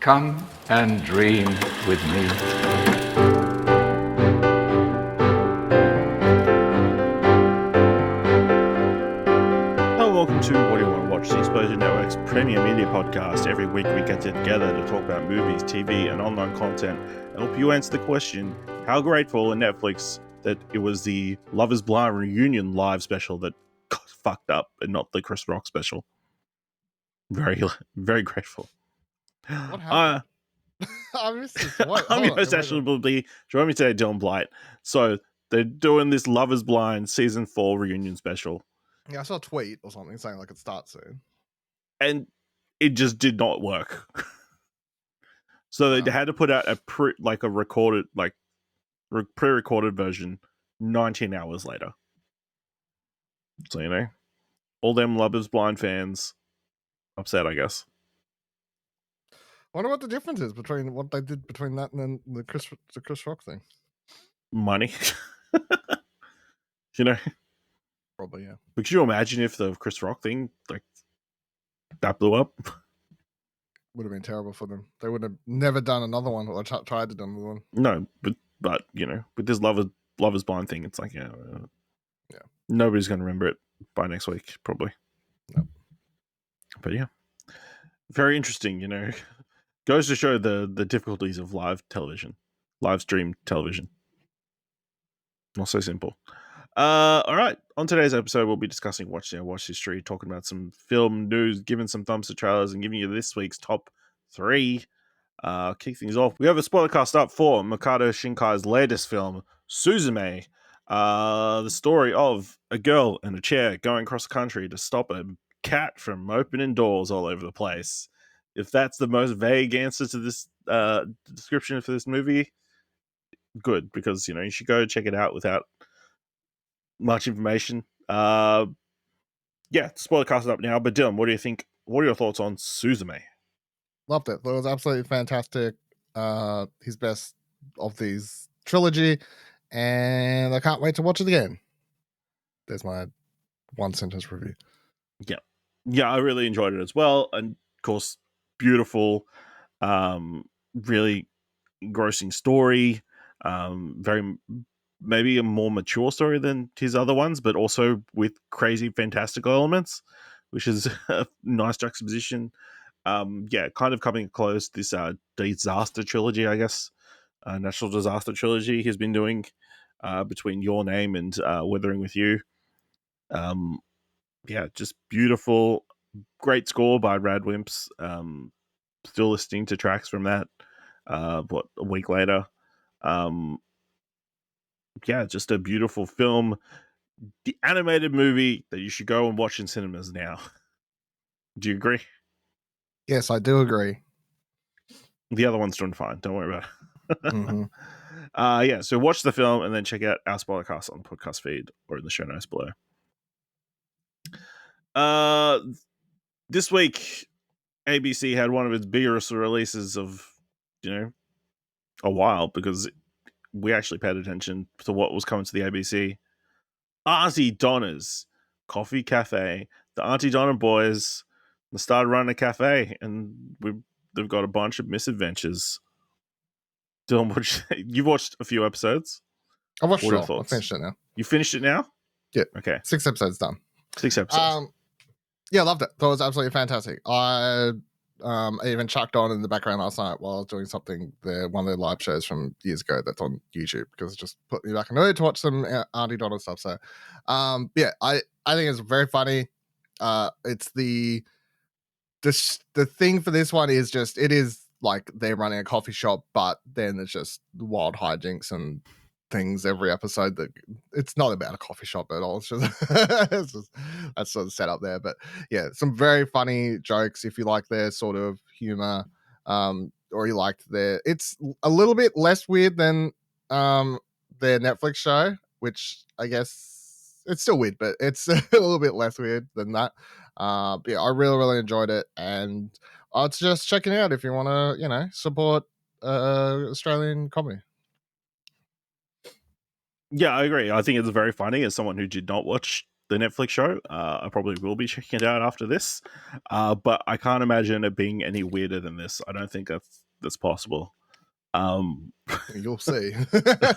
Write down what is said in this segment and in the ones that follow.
Come and dream with me. Hello, welcome to What Do You Want to Watch, the Exposure Network's premier media podcast. Every week we get together to talk about movies, TV, and online content and help you answer the question, how grateful in Netflix that it was the Love is Blind reunion live special that got fucked up and not the Chris Rock special. Very, very grateful. What happened? I missed this. What? I'm Hold your on, host, wait, Ashley wait. Hobley. Join me today, Dylan Blight. So they're doing this Love is Blind season 4 reunion special. Yeah, I saw a tweet or something saying like it starts soon. And it just did not work. So they had to put out a pre-recorded version 19 hours later. So, you know, all them Love is Blind fans upset, I guess. I wonder what the difference is between what they did between that and then the Chris Rock thing. Money. You know? Probably, yeah. But could you imagine if the Chris Rock thing, like, that blew up? Would have been terrible for them. They would have never done another one or tried to do another one. No, but you know, with this Love is Blind thing, it's like, yeah. Nobody's going to remember it by next week, probably. No. But yeah. Very interesting, you know. Goes to show the difficulties of live stream television. Not so simple. All right. On today's episode, we'll be discussing watch history, talking about some film news, giving some thumbs to trailers, and giving you this week's top 3. Kick things off. We have a spoiler cast up for Makoto Shinkai's latest film, Suzume. The story of a girl in a chair going across the country to stop a cat from opening doors all over the place. If that's the most vague answer to this description for this movie, good, because you know you should go check it out without much information. Yeah, spoiler cast up now. But Dylan, what do you think? What are your thoughts on Suzume? Loved it. It was absolutely fantastic. His best of these trilogy, and I can't wait to watch it again. There's my one sentence review. Yeah, I really enjoyed it as well, and of course, beautiful, really engrossing story. Very maybe a more mature story than his other ones, but also with crazy fantastical elements, which is a nice juxtaposition. Yeah, kind of coming close this disaster trilogy, I guess, national disaster trilogy he's been doing between Your Name and Weathering with You. Yeah, just beautiful, great score by Rad Wimps. Still listening to tracks from that. A week later. Yeah, just a beautiful film. The animated movie that you should go and watch in cinemas now. Do you agree? Yes, I do agree. The other one's doing fine. Don't worry about it. Mm-hmm. Yeah, so watch the film and then check out our spoiler cast on the podcast feed or in the show notes below. This week, ABC had one of its biggest releases of, you know, a while, because we actually paid attention to what was coming to the ABC. Aunty Donna's Coffee Cafe. The Aunty Donna boys started running a cafe, and they've got a bunch of misadventures. Dylan, you've watched a few episodes. I watched What are it your all. I thoughts? finished it now. You finished it now? Yeah. Okay. 6 episodes done. 6 episodes. Yeah, loved it. Thought it was absolutely fantastic. I even chucked on in the background last night while I was doing something there, one of their live shows from years ago that's on YouTube, because it just put me back in the mood to watch some Aunty Donna stuff. So yeah, I think it's very funny. It's the thing for this one is just, it is like they're running a coffee shop, but then it's just wild hijinks and things every episode. That it's not about a coffee shop at all. It's just, that's sort of set up there. But yeah, some very funny jokes if you like their sort of humor, or you liked it's a little bit less weird than their Netflix show, which I guess it's still weird, but it's a little bit less weird than that. But yeah, I really enjoyed it, and it's just checking out if you want to, you know, support Australian comedy. Yeah, I agree. I think it's very funny as someone who did not watch the Netflix show. I probably will be checking it out after this, but I can't imagine it being any weirder than this. I don't think that's possible. You'll see.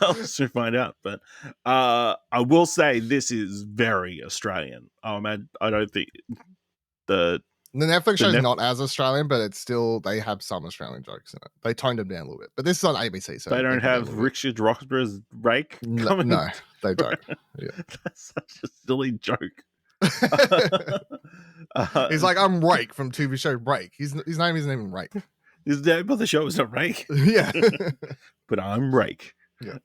I'll soon find out. But I will say this is very Australian. Man, I don't think the Netflix show is not as Australian, but it's still, they have some Australian jokes in it. They toned them down a little bit, but this is on ABC, so they don't have Richard Roxburgh's rake. No, they don't. Yeah. That's such a silly joke. He's like, I'm Rake from TV show Rake. His name isn't even Rake. His name of the show is not Rake. Yeah. But I'm Rake. Yeah.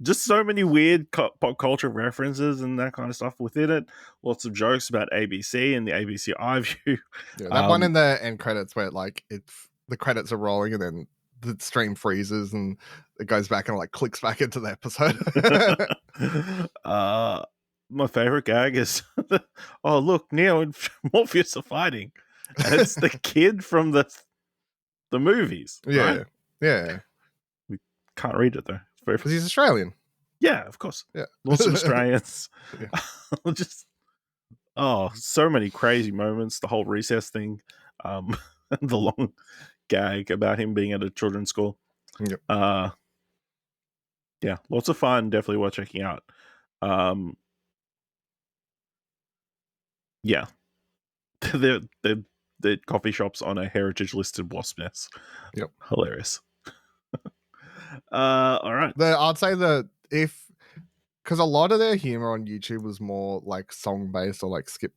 Just so many weird pop culture references and that kind of stuff within it. Lots of jokes about ABC and the ABC iView. Yeah, that one in the end credits where like the credits are rolling and then the stream freezes and it goes back and like clicks back into the episode. My favorite gag is, oh look, Neo and Morpheus are fighting, and it's the kid from the movies. Yeah, right? yeah. We can't read it though. Because he's Australian. Yeah, of course. Yeah. Lots of Australians. Just, so many crazy moments. The whole recess thing. The long gag about him being at a children's school. Yep. Yeah, lots of fun. Definitely worth checking out. Yeah. The coffee shops on a heritage listed wasp nest. Yep. Hilarious. All right. I'd say that because a lot of their humor on YouTube was more like song based or like skip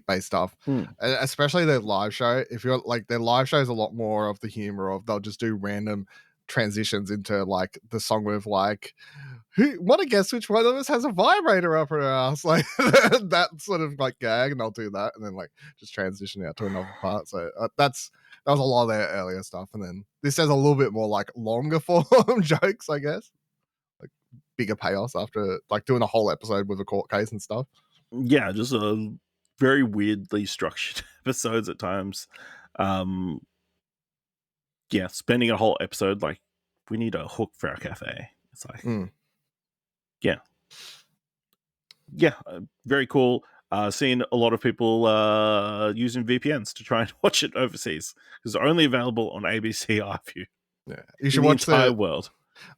based stuff, especially their live show. If you're like, their live show is a lot more of the humor of they'll just do random transitions into like the song with like, want to guess which one of us has a vibrator up her ass, like that sort of like gag, and I'll do that and then like just transition out to another part. So that was a lot of their earlier stuff, and then this has a little bit more like longer form jokes, I guess, like bigger payoffs after like doing a whole episode with a court case and stuff. Yeah, just a very weirdly structured episodes at times. Yeah, spending a whole episode like, we need a hook for our cafe. It's like, yeah, very cool. Seeing a lot of people using VPNs to try and watch it overseas because it's only available on ABC iView. Yeah, you should watch the entire world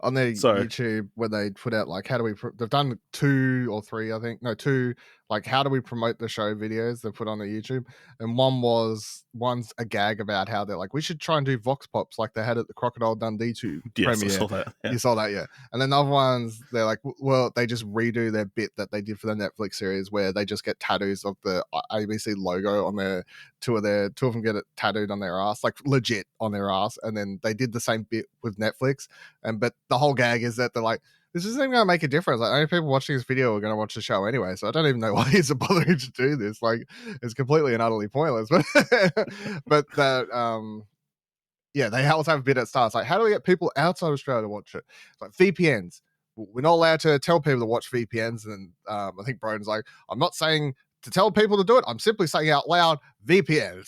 on their YouTube when they put out like, how do we? They've done 2 or 3, I think. No, 2. Like, how do we promote the show videos they put on their YouTube? And one's a gag about how they're like, we should try and do vox pops like they had at the Crocodile Dundee 2 premiere. I saw that. Yeah. You saw that, yeah. And then other ones, they're like, well, they just redo their bit that they did for the Netflix series where they just get tattoos of the ABC logo on their two of them get it tattooed on their ass, like legit on their ass. And then they did the same bit with Netflix. But the whole gag is that they're like, this isn't even going to make a difference. Like, only people watching this video are going to watch the show anyway, so I don't even know why he's bothering to do this. Like, it's completely and utterly pointless. But that, yeah, they also have a bit at start. Like, how do we get people outside Australia to watch it? It's like VPNs. We're not allowed to tell people to watch VPNs. And I think Broden's like, I'm not saying to tell people to do it. I'm simply saying out loud, VPNs.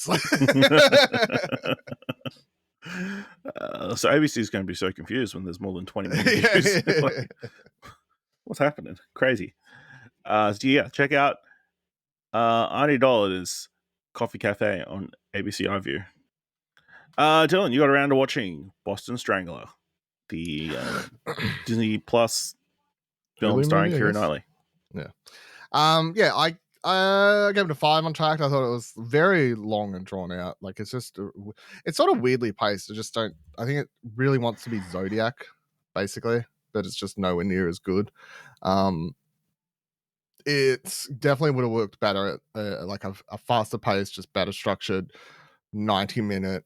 So ABC is going to be so confused when there's more than 20 million views. Like, what's happening? Crazy. So yeah, check out Aunty Dollar's Coffee Cafe on ABC iView. Dylan, you got around to watching Boston Strangler, the Disney Plus film starring Keira Knightley. Yeah. I gave it a 5 on Trakt. I thought it was very long and drawn out. Like, it's just, it's sort of weirdly paced. I think it really wants to be Zodiac, basically, but it's just nowhere near as good. It's definitely would have worked better at like a faster pace, just better structured 90-minute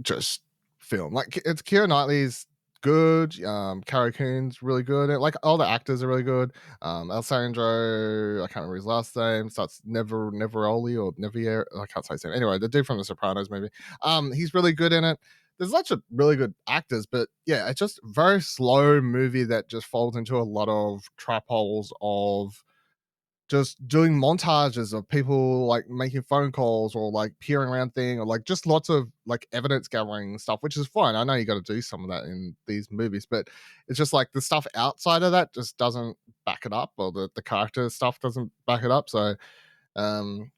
just film. Like, it's Keira Knightley's good. Carrie Coon's really good. Like, all the actors are really good. Alessandro, I can't remember his last name. Starts Neveroli or Nevier. I can't say his name. Anyway, the dude from The Sopranos movie. He's really good in it. There's lots of really good actors, but yeah, it's just a very slow movie that just falls into a lot of trap holes of just doing montages of people like making phone calls or like peering around thing or like just lots of like evidence gathering stuff, which is fine. I know you got to do some of that in these movies, but it's just like the stuff outside of that just doesn't back it up, or the character stuff doesn't back it up. So um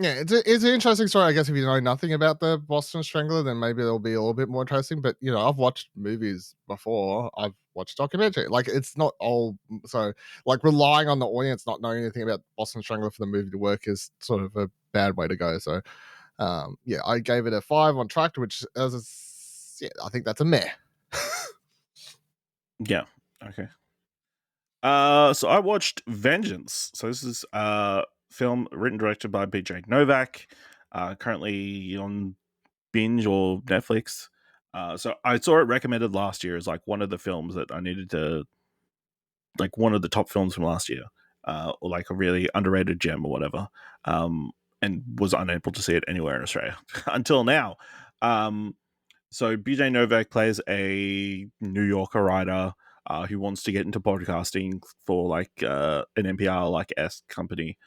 yeah, it's an interesting story. I guess if you know nothing about the Boston Strangler, then maybe it'll be a little bit more interesting. But you know, I've watched movies before. I've watched documentary. Like it's not all so like relying on the audience not knowing anything about Boston Strangler for the movie to work is sort of a bad way to go. So yeah, I gave it a 5 on Trakt, which yeah, I think that's a meh. Yeah. Okay. So I watched Vengeance. So this is film written and directed by BJ Novak. Currently on Binge or Netflix. So I saw it recommended last year as like one of the films that I needed to, like one of the top films from last year, or like a really underrated gem or whatever. And was unable to see it anywhere in Australia until now. So BJ Novak plays a New Yorker writer who wants to get into podcasting for like an NPR like S company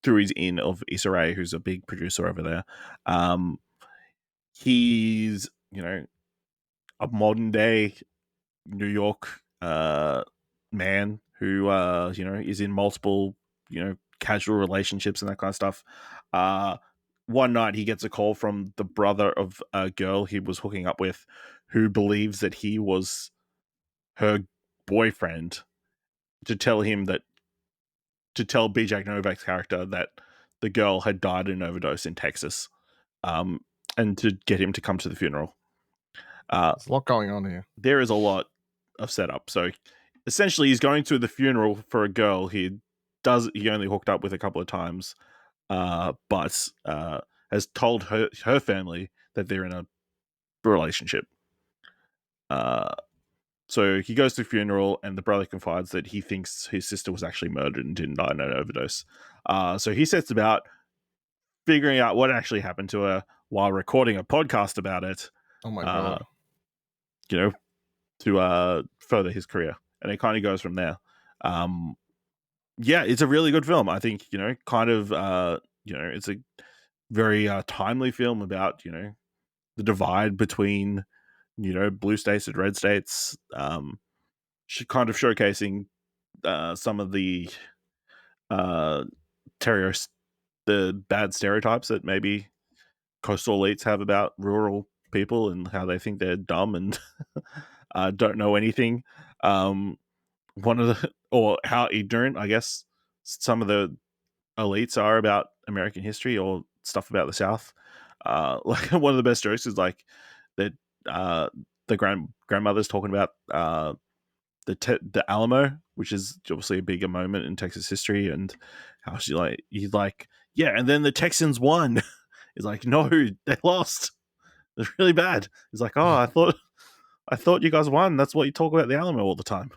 through his in of Issa Rae, who's a big producer over there. He's, you know, a modern day New York man who you know, is in multiple, you know, casual relationships and that kind of stuff. One night he gets a call from the brother of a girl he was hooking up with, who believes that he was her boyfriend, to tell BJ Novak's character that the girl had died in an overdose in Texas, and to get him to come to the funeral. There's a lot going on here. There is a lot of setup. So essentially, he's going to the funeral for a girl he only hooked up with a couple of times, but has told her family that they're in a relationship. So he goes to the funeral, and the brother confides that he thinks his sister was actually murdered and didn't die in an overdose. So he sets about figuring out what actually happened to her while recording a podcast about it. Oh my god! You know, to further his career, and it kind of goes from there. Yeah, it's a really good film. I think, you know, kind of you know, it's a very timely film about, you know, the divide between, you know, blue states and red states. Kind of showcasing some of the the bad stereotypes that maybe coastal elites have about rural people and how they think they're dumb and don't know anything. One of the, or how ignorant, I guess, some of the elites are about American history or stuff about the South. Like one of the best jokes is like that the grandmother's talking about the Alamo, which is obviously a bigger moment in Texas history, and how he's like, yeah, and then the Texans won. He's like, no, they lost. It's really bad. He's like, oh, I thought you guys won. That's what you talk about the Alamo all the time.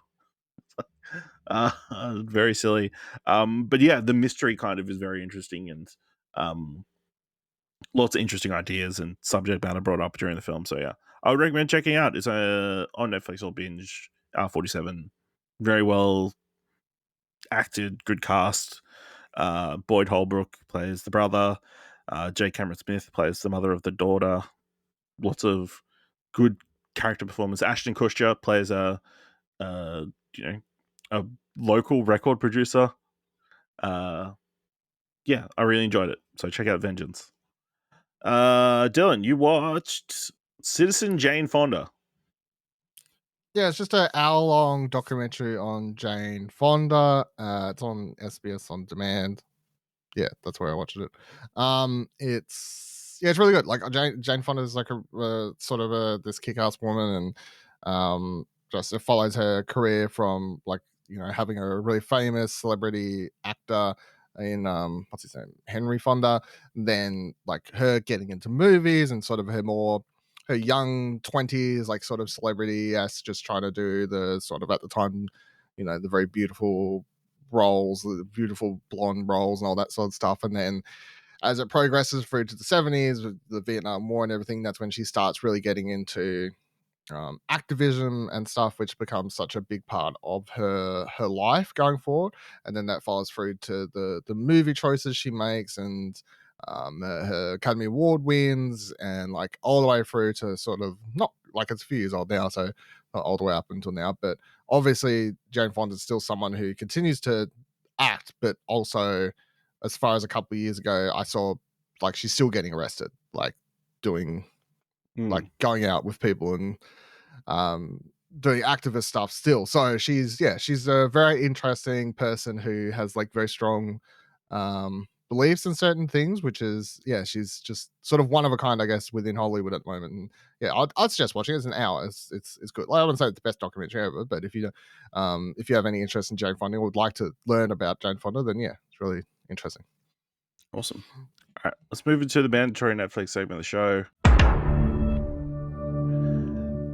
Very silly. But yeah, the mystery kind of is very interesting, and lots of interesting ideas and subject matter brought up during the film. So yeah, I would recommend checking out. It's on Netflix or Binge. 47, very well acted, good cast. Boyd Holbrook plays the brother. J. Cameron Smith plays the mother of the daughter. Lots of good character performance. Ashton Kutcher plays you know, a local record producer. Yeah, I really enjoyed it. So check out Vengeance. Dylan, you watched Citizen Jane Fonda. Yeah, it's just an hour-long documentary on Jane Fonda. It's on SBS On Demand. Yeah, that's where I watched it. It's really good. Like Jane Fonda is like a sort of this kick-ass woman, and just it follows her career from like, you know, having a really famous celebrity actor in what's his name, Henry Fonda, then like her getting into movies and sort of her young 20s, like sort of celebrity as just trying to do the sort of at the time, you know, the very beautiful roles, the beautiful blonde roles and all that sort of stuff. And then as it progresses through to the 70s with the Vietnam War and everything, that's when she starts really getting into activism and stuff, which becomes such a big part of her life going forward, and then that follows through to the movie choices she makes, and her Academy Award wins, and like all the way through to sort of, not like it's a few years old now, so not all the way up until now, but obviously Jane Fonda's still someone who continues to act, but also as far as a couple of years ago, I saw like she's still getting arrested, like doing like going out with people and doing activist stuff still. So she's a very interesting person who has like very strong beliefs in certain things, which is she's just sort of one of a kind, I guess, within Hollywood at the moment. And I'd suggest watching it. It's an hour. It's good. Like, I wouldn't say it's the best documentary ever, but if you have any interest in Jane Fonda or would like to learn about Jane Fonda, then it's really interesting. Awesome. All right, let's move into the mandatory Netflix segment of the show.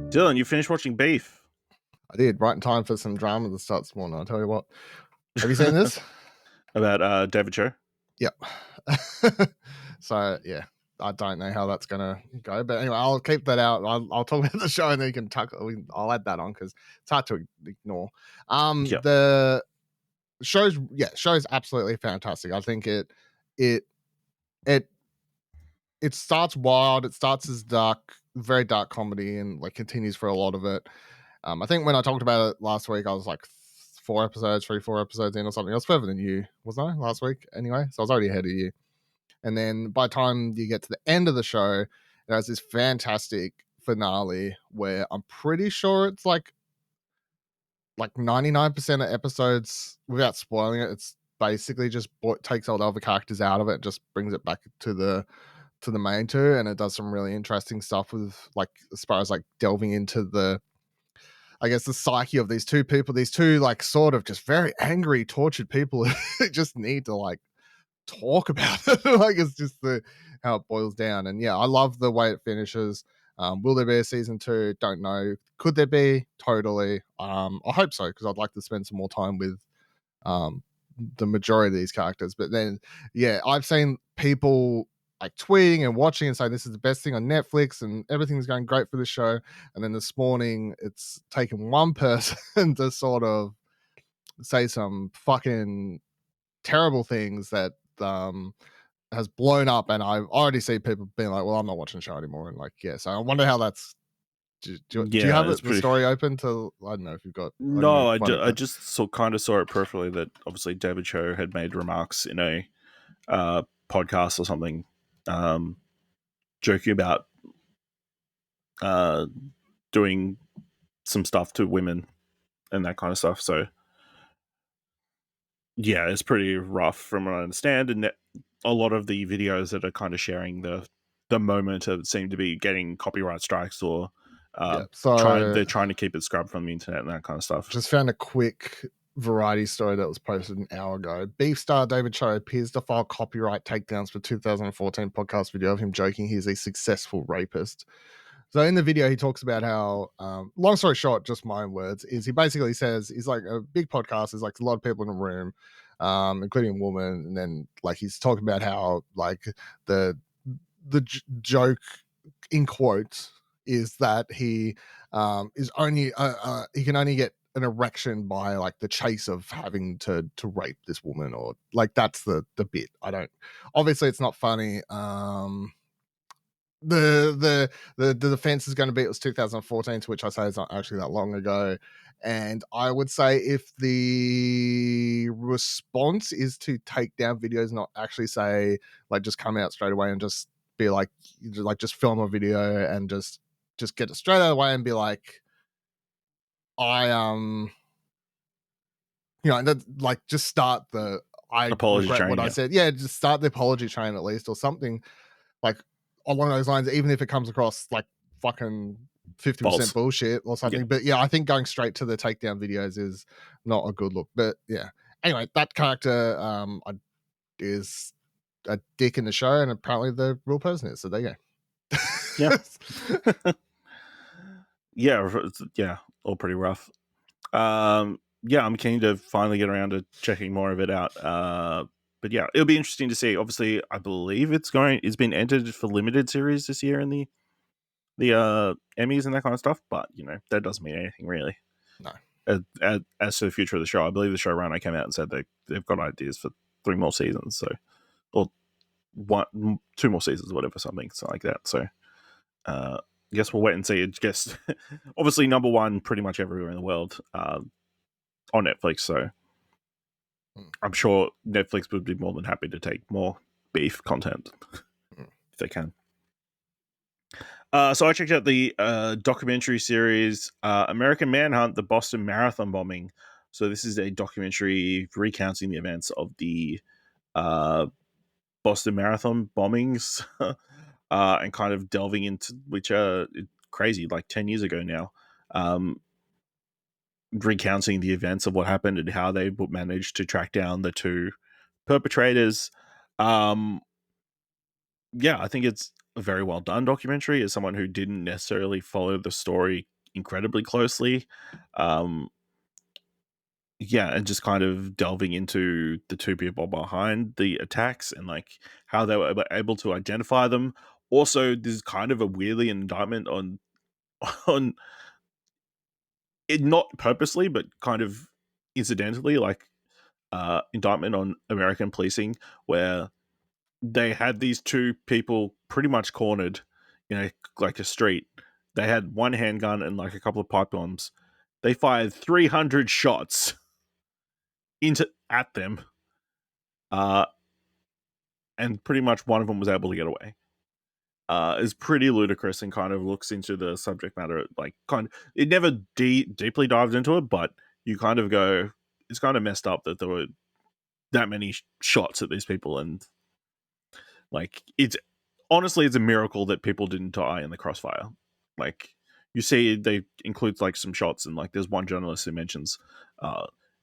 Dylan, you finished watching Beef. I did, right in time for some drama that starts this morning. I'll tell you what. Have you seen this? About David Cho? Yep. So, I don't know how that's going to go. But anyway, I'll keep that out. I'll talk about the show and then you can I'll add that on because it's hard to ignore. The show's absolutely fantastic. I think it starts wild. It starts as very dark comedy, and like continues for a lot of it. I think when I talked about it last week, I was like 4 episodes in or something. I was further than you, wasn't I, last week? Anyway, so I was already ahead of you. And then by the time you get to the end of the show, it has this fantastic finale where I'm pretty sure it's like 99% of episodes, without spoiling it, it's basically just takes all the other characters out of it and just brings it back to the main two, and it does some really interesting stuff with like as far as like delving into the, I guess, the psyche of these two people, these two like sort of just very angry, tortured people who just need to like talk about it. Like it's just how it boils down. And I love the way it finishes. Will there be a season 2? Don't know. Could there be? Totally. I hope so, because I'd like to spend some more time with the majority of these characters. But then I've seen people like tweeting and watching and saying this is the best thing on Netflix and everything's going great for the show. And then this morning it's taken one person to sort of say some fucking terrible things that has blown up, and I already see people being like, well, I'm not watching the show anymore. And like, so I wonder how that's do you have the story open to, I don't know if you've got. No, I just kind of saw it peripherally that obviously David Cho had made remarks in a podcast or something, joking about doing some stuff to women and that kind of stuff. So it's pretty rough from what I understand, and a lot of the videos that are kind of sharing the moment seem to be getting copyright strikes or they're trying to keep it scrubbed from the internet and that kind of stuff. Just found a quick Variety story that was posted an hour ago. Beef star David Cho appears to file copyright takedowns for 2014 podcast video of him joking he's a successful rapist. So in the video, he talks about how, long story short, just my own words, is he basically says he's like a big podcast. There's like a lot of people in a room, including a woman. And then like he's talking about how like the joke in quotes is that he is only he can only get an erection by like the chase of having to rape this woman, or like that's the bit. Obviously it's not funny. The defense is going to be it was 2014, to which I say is not actually that long ago. And I would say if the response is to take down videos, not actually say like just come out straight away and just be like just film a video and just get it straight out of the way and be like, just start the apology regret train, what I said. Just start the apology train at least, or something like along those lines, even if it comes across like fucking 50% bullshit or something. But I think going straight to the takedown videos is not a good look. But anyway, that character is a dick in the show, and apparently the real person is. So there you go. All pretty rough. I'm keen to finally get around to checking more of it out. But it'll be interesting to see. Obviously, I believe it's been entered for limited series this year in the Emmys and that kind of stuff, but that doesn't mean anything really. No. As to the future of the show, I believe the showrunner came out and said they've got ideas for 3 more seasons, or 2 more seasons, whatever, something like that. So, I guess we'll wait and see. It gets obviously number 1 pretty much everywhere in the world on Netflix. So, I'm sure Netflix would be more than happy to take more beef content if they can. So I checked out the documentary series American Manhunt, the Boston Marathon bombing. So this is a documentary recounting the events of the Boston Marathon bombings and kind of delving into, which are crazy, like 10 years ago now, recounting the events of what happened and how they managed to track down the 2 perpetrators. Yeah, I think it's a very well done documentary. As someone who didn't necessarily follow the story incredibly closely, yeah, and just kind of delving into the 2 people behind the attacks and like how they were able to identify them. Also, there's kind of a weirdly indictment on it, not purposely, but kind of incidentally, like indictment on American policing, where they had these 2 people pretty much cornered in like a street. They had 1 handgun and like a couple of pipe bombs. They fired 300 shots at them, and pretty much one of them was able to get away. Is pretty ludicrous and kind of looks into the subject matter. Like, it never deeply dived into it, but you kind of go, it's kind of messed up that there were that many shots at these people, and like it's a miracle that people didn't die in the crossfire. Like, you see, they includes like some shots, and like there's one journalist who mentions,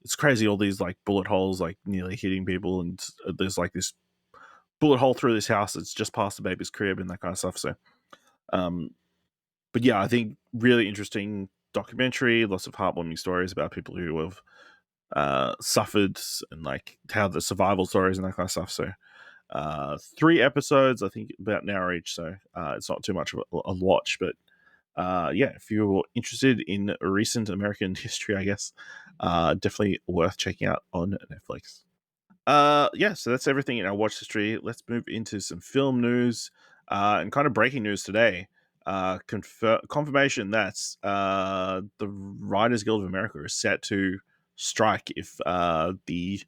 it's crazy, all these like bullet holes like nearly hitting people, and there's like this bullet hole through this house that's just past the baby's crib and that kind of stuff. So, but yeah, I think really interesting documentary, lots of heartwarming stories about people who have suffered, and like how the survival stories and that kind of stuff. So, 3 episodes, I think about an hour each, so it's not too much of a watch, but yeah, if you're interested in recent American history, I guess, definitely worth checking out on Netflix. Yeah, so that's everything in our watch history. Let's move into some film news and kind of breaking news today. Confirmation that the Writers Guild of America is set to strike if the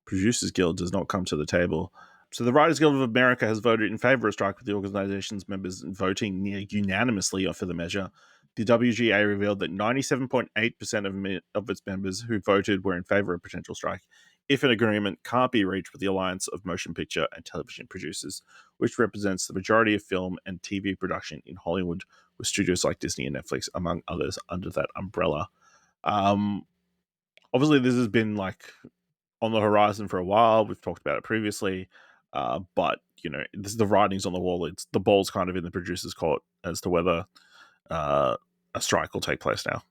Producers Guild does not come to the table. So the Writers Guild of America has voted in favor of strike, with the organization's members voting near unanimously for the measure. The WGA revealed that 97.8% of its members who voted were in favor of potential strike if an agreement can't be reached with the Alliance of Motion Picture and Television Producers, which represents the majority of film and TV production in Hollywood, with studios like Disney and Netflix, among others, under that umbrella. Obviously, this has been like on the horizon for a while. We've talked about it previously, but this is the writings on the wall. It's the ball's kind of in the producers' court as to whether a strike will take place now.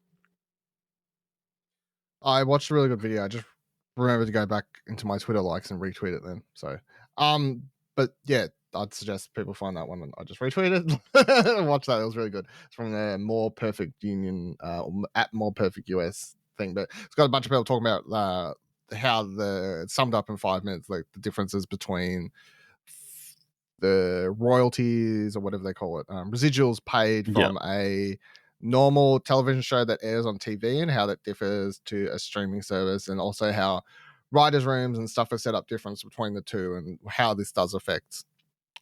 I watched a really good video. I just remember to go back into my Twitter likes and retweet it then. So, but yeah, I'd suggest people find that one, and I just retweeted and watch that. It was really good. It's from the More Perfect Union at More Perfect US thing, but it's got a bunch of people talking about how it's summed up in 5 minutes, like the differences between the royalties or whatever they call it, residuals paid from a normal television show that airs on TV, and how that differs to a streaming service, and also how writers' rooms and stuff are set up difference between the two, and how this does affect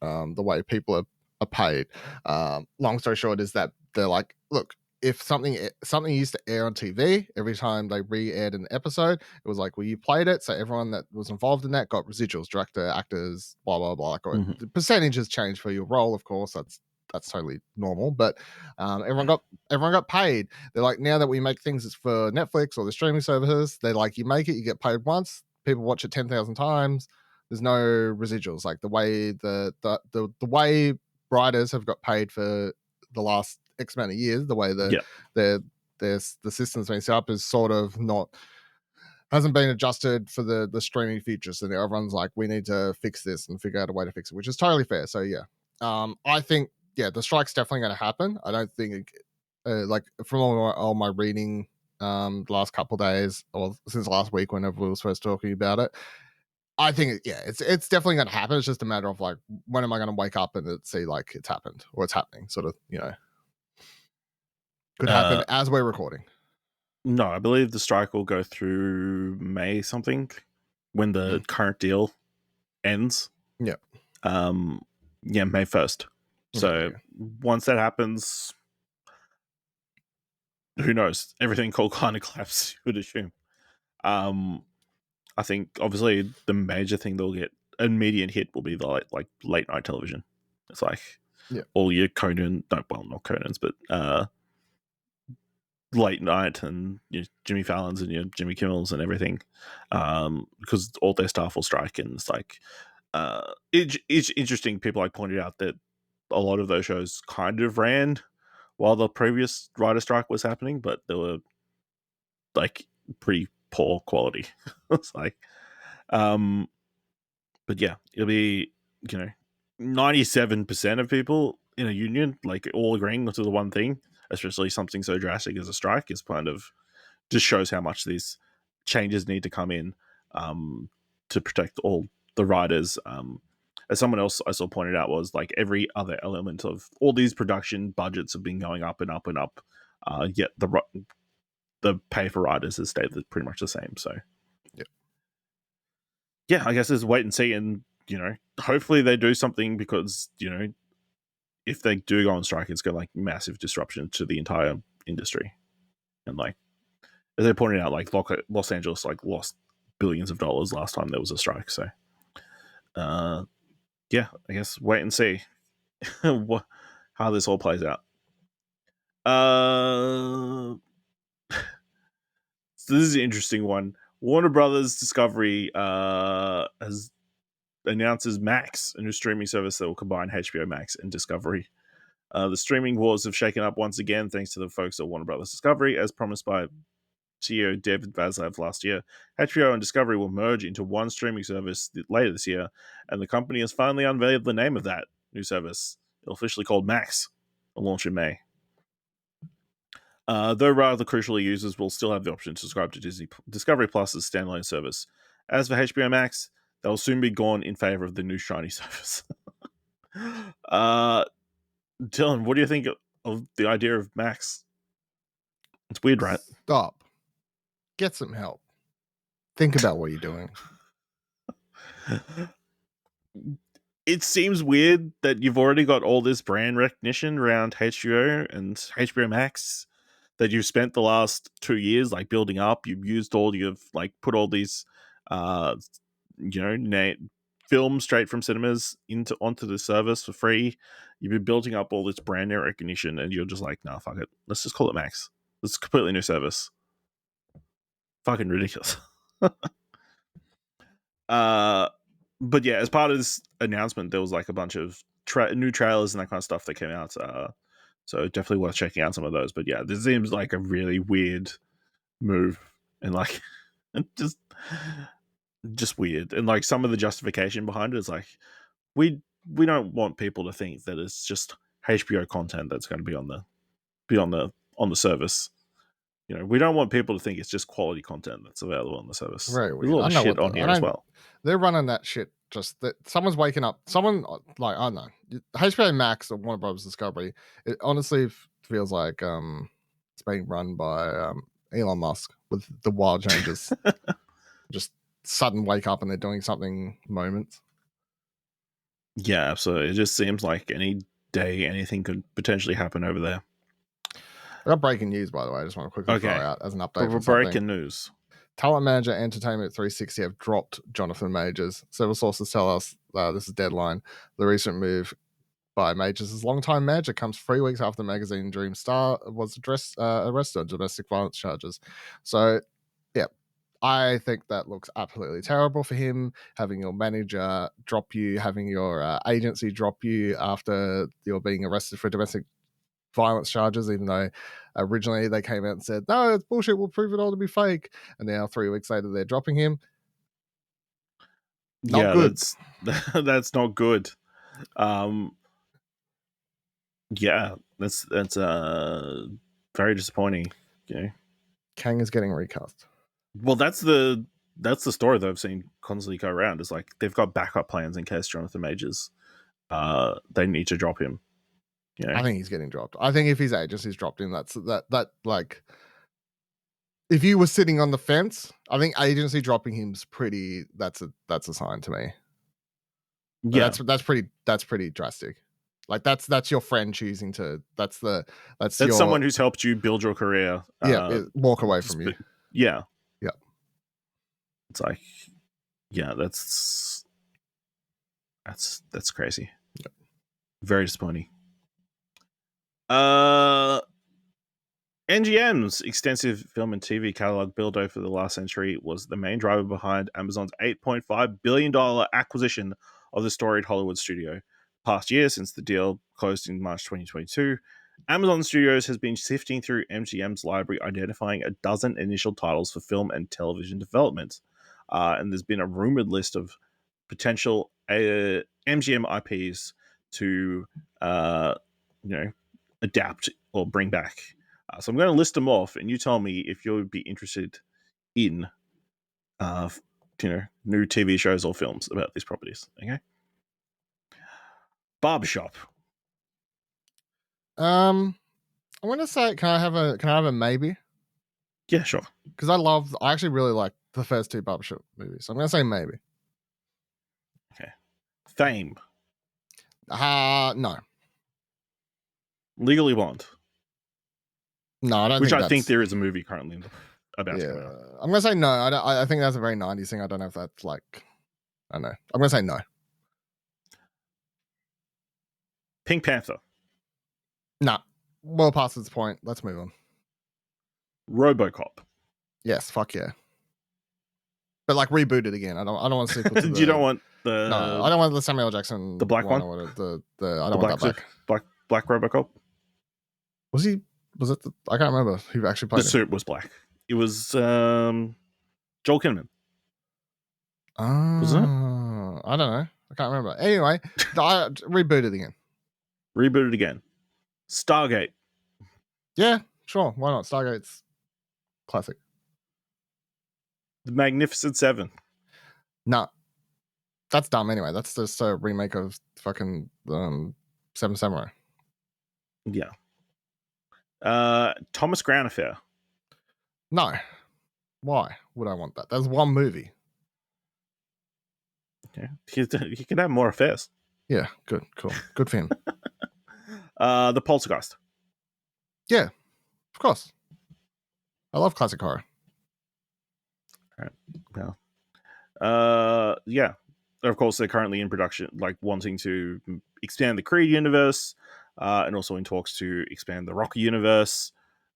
the way people are paid. Long story short is that they're like, look, if something used to air on TV, every time they re-aired an episode, it was like, well, you played it, so everyone that was involved in that got residuals, director, actors, blah blah blah. The percentages changed for your role, of course. That's totally normal, but everyone got paid. They're like, now that we make things for Netflix or the streaming services, they're like, you make it, you get paid once, people watch it 10,000 times. There's no residuals. Like the way the way writers have got paid for the last X amount of years, the way the system's been set up is sort of hasn't been adjusted for the streaming future. So now everyone's like, we need to fix this and figure out a way to fix it, which is totally fair. So yeah, I think the strike's definitely going to happen. I don't think, like from all my reading, the last couple of days or since last week, whenever we were first talking about it, I think it's definitely going to happen. It's just a matter of like, when am I going to wake up and see like it's happened or it's happening? Sort of, could happen as we're recording. No, I believe the strike will go through May something when the current deal ends. Yeah. May 1st. So once that happens, who knows? Everything will kind of collapse, you would assume. I think obviously the major thing they'll get immediate hit will be the like late night television. It's like all your Conan, not Conan's, but late night and your Jimmy Fallon's and your Jimmy Kimmel's and everything, because all their staff will strike, and it's like it's interesting. People like pointed out that a lot of those shows kind of ran while the previous writer strike was happening, but they were like pretty poor quality. It's like, but yeah, it'll be 97% of people in a union like all agreeing to the one thing, especially something so drastic as a strike, is kind of just shows how much these changes need to come in to protect all the riders. As someone else I saw pointed out, was like every other element of all these production budgets have been going up and up and up, yet the pay for riders has stayed pretty much the same. So yeah, I guess it's wait and see, and hopefully they do something, because if they do go on strike, it's got like massive disruption to the entire industry, and like as they pointed out, like Los Angeles like lost billions of dollars last time there was a strike. So yeah, I guess wait and see how this all plays out. So this is an interesting one. Warner Brothers Discovery announces Max, a new streaming service that will combine HBO Max and Discovery. The streaming wars have shaken up once again, thanks to the folks at Warner Brothers Discovery. As promised by CEO David Zaslav last year, HBO and Discovery will merge into one streaming service later this year, and the company has finally unveiled the name of that new service. It'll officially called Max, and launch in May. Though rather crucially, users will still have the option to subscribe to Discovery Plus's standalone service. As for HBO Max, they'll soon be gone in favor of the new shiny service. Dylan, what do you think of the idea of Max? It's weird, right? Stop. Get some help. Think about what you're doing. It seems weird that you've already got all this brand recognition around HBO and HBO Max that you've spent the last 2 years like building up. You've used put all these films straight from cinemas onto the service for free. You've been building up all this brand name recognition, and you're just like, nah, fuck it. Let's just call it Max. It's a completely new service. Fucking ridiculous. But yeah, as part of this announcement, there was like a bunch of new trailers and that kind of stuff that came out. So definitely worth checking out some of those. But yeah, this seems like a really weird move, and like just weird. And like some of the justification behind it is like, we don't want people to think that it's just HBO content that's going to be on the service. We don't want people to think it's just quality content that's available on the service. Very weird. There's a lot of shit on here as well. They're running that shit. Just that someone's waking up. Someone like, I don't know, HBO Max or Warner Brothers Discovery. It honestly feels like it's being run by Elon Musk with the wild changes. Just sudden wake up and they're doing something moments. Yeah, absolutely. It just seems like any day anything could potentially happen over there. I got breaking news, by the way. I just want to quickly throw out as an update. Breaking news. Talent manager Entertainment 360 have dropped Jonathan Majors. Several sources tell us, this is Deadline, the recent move by Majors' longtime manager comes 3 weeks after the magazine Dream Star was arrested on domestic violence charges. So, yeah, I think that looks absolutely terrible for him, having your manager drop you, having your agency drop you after you're being arrested for domestic violence charges, even though originally they came out and said, no, it's bullshit, we'll prove it all to be fake. And now 3 weeks later, they're dropping him. Not good. That's not good. Yeah, that's very disappointing. Kang is getting recast. Well, that's the story that I've seen constantly go around. Is like they've got backup plans in case Jonathan Majors, they need to drop him. I think he's getting dropped. I think if his agency's dropped him, that's like if you were sitting on the fence, I think agency dropping him's pretty. That's a sign to me. But Yeah, that's pretty drastic. Like that's your friend choosing to. That's your someone who's helped you build your career. Walk away from you. Yeah, yeah. It's like, yeah, that's crazy. Yep. Very disappointing. NGM's extensive film and TV catalog built over the last century was the main driver behind Amazon's $8.5 billion acquisition of the storied Hollywood studio. Past year, since the deal closed in March 2022, Amazon Studios has been sifting through MGM's library, identifying a dozen initial titles for film and television development. And there's been a rumored list of potential MGM IPs to, adapt or bring back. So I'm going to list them off, and you tell me if you would be interested in, new TV shows or films about these properties. Okay. Barbershop. I'm gonna say, can I have a maybe? Yeah, sure. Because I actually really like the first two Barbershop movies. So I'm gonna say maybe. Okay. Fame. No. Legally Blonde. No, I don't. Which I think there is a movie currently about. Yeah, I'm gonna say no. I think that's a very 90s thing. I don't know if that's like. I don't know. I'm gonna say no. Pink Panther. No. Well past this point. Let's move on. RoboCop. Yes. Fuck yeah. But like reboot it again. I don't want to sequel to You don't want the. No, I don't want the Samuel L. Jackson. The black one. I don't want that back. Black RoboCop. Was it? I can't remember who actually played the suit was black. It was Joel Kinnaman. Was it? I don't know. I can't remember. Anyway, I reboot it again. Reboot it again. Stargate. Yeah, sure. Why not? Stargate's classic. The Magnificent Seven. No. That's dumb anyway. That's just a remake of fucking Seven Samurai. Yeah. Thomas Crown Affair. No. Why would I want that? That's one movie. Okay. He can have more affairs. Yeah, good, cool. Good for him. The Poltergeist. Yeah, of course. I love classic horror. All right. Well, yeah. Of course, they're currently in production, like wanting to expand the Creed universe, and also in talks to expand the Rocky universe,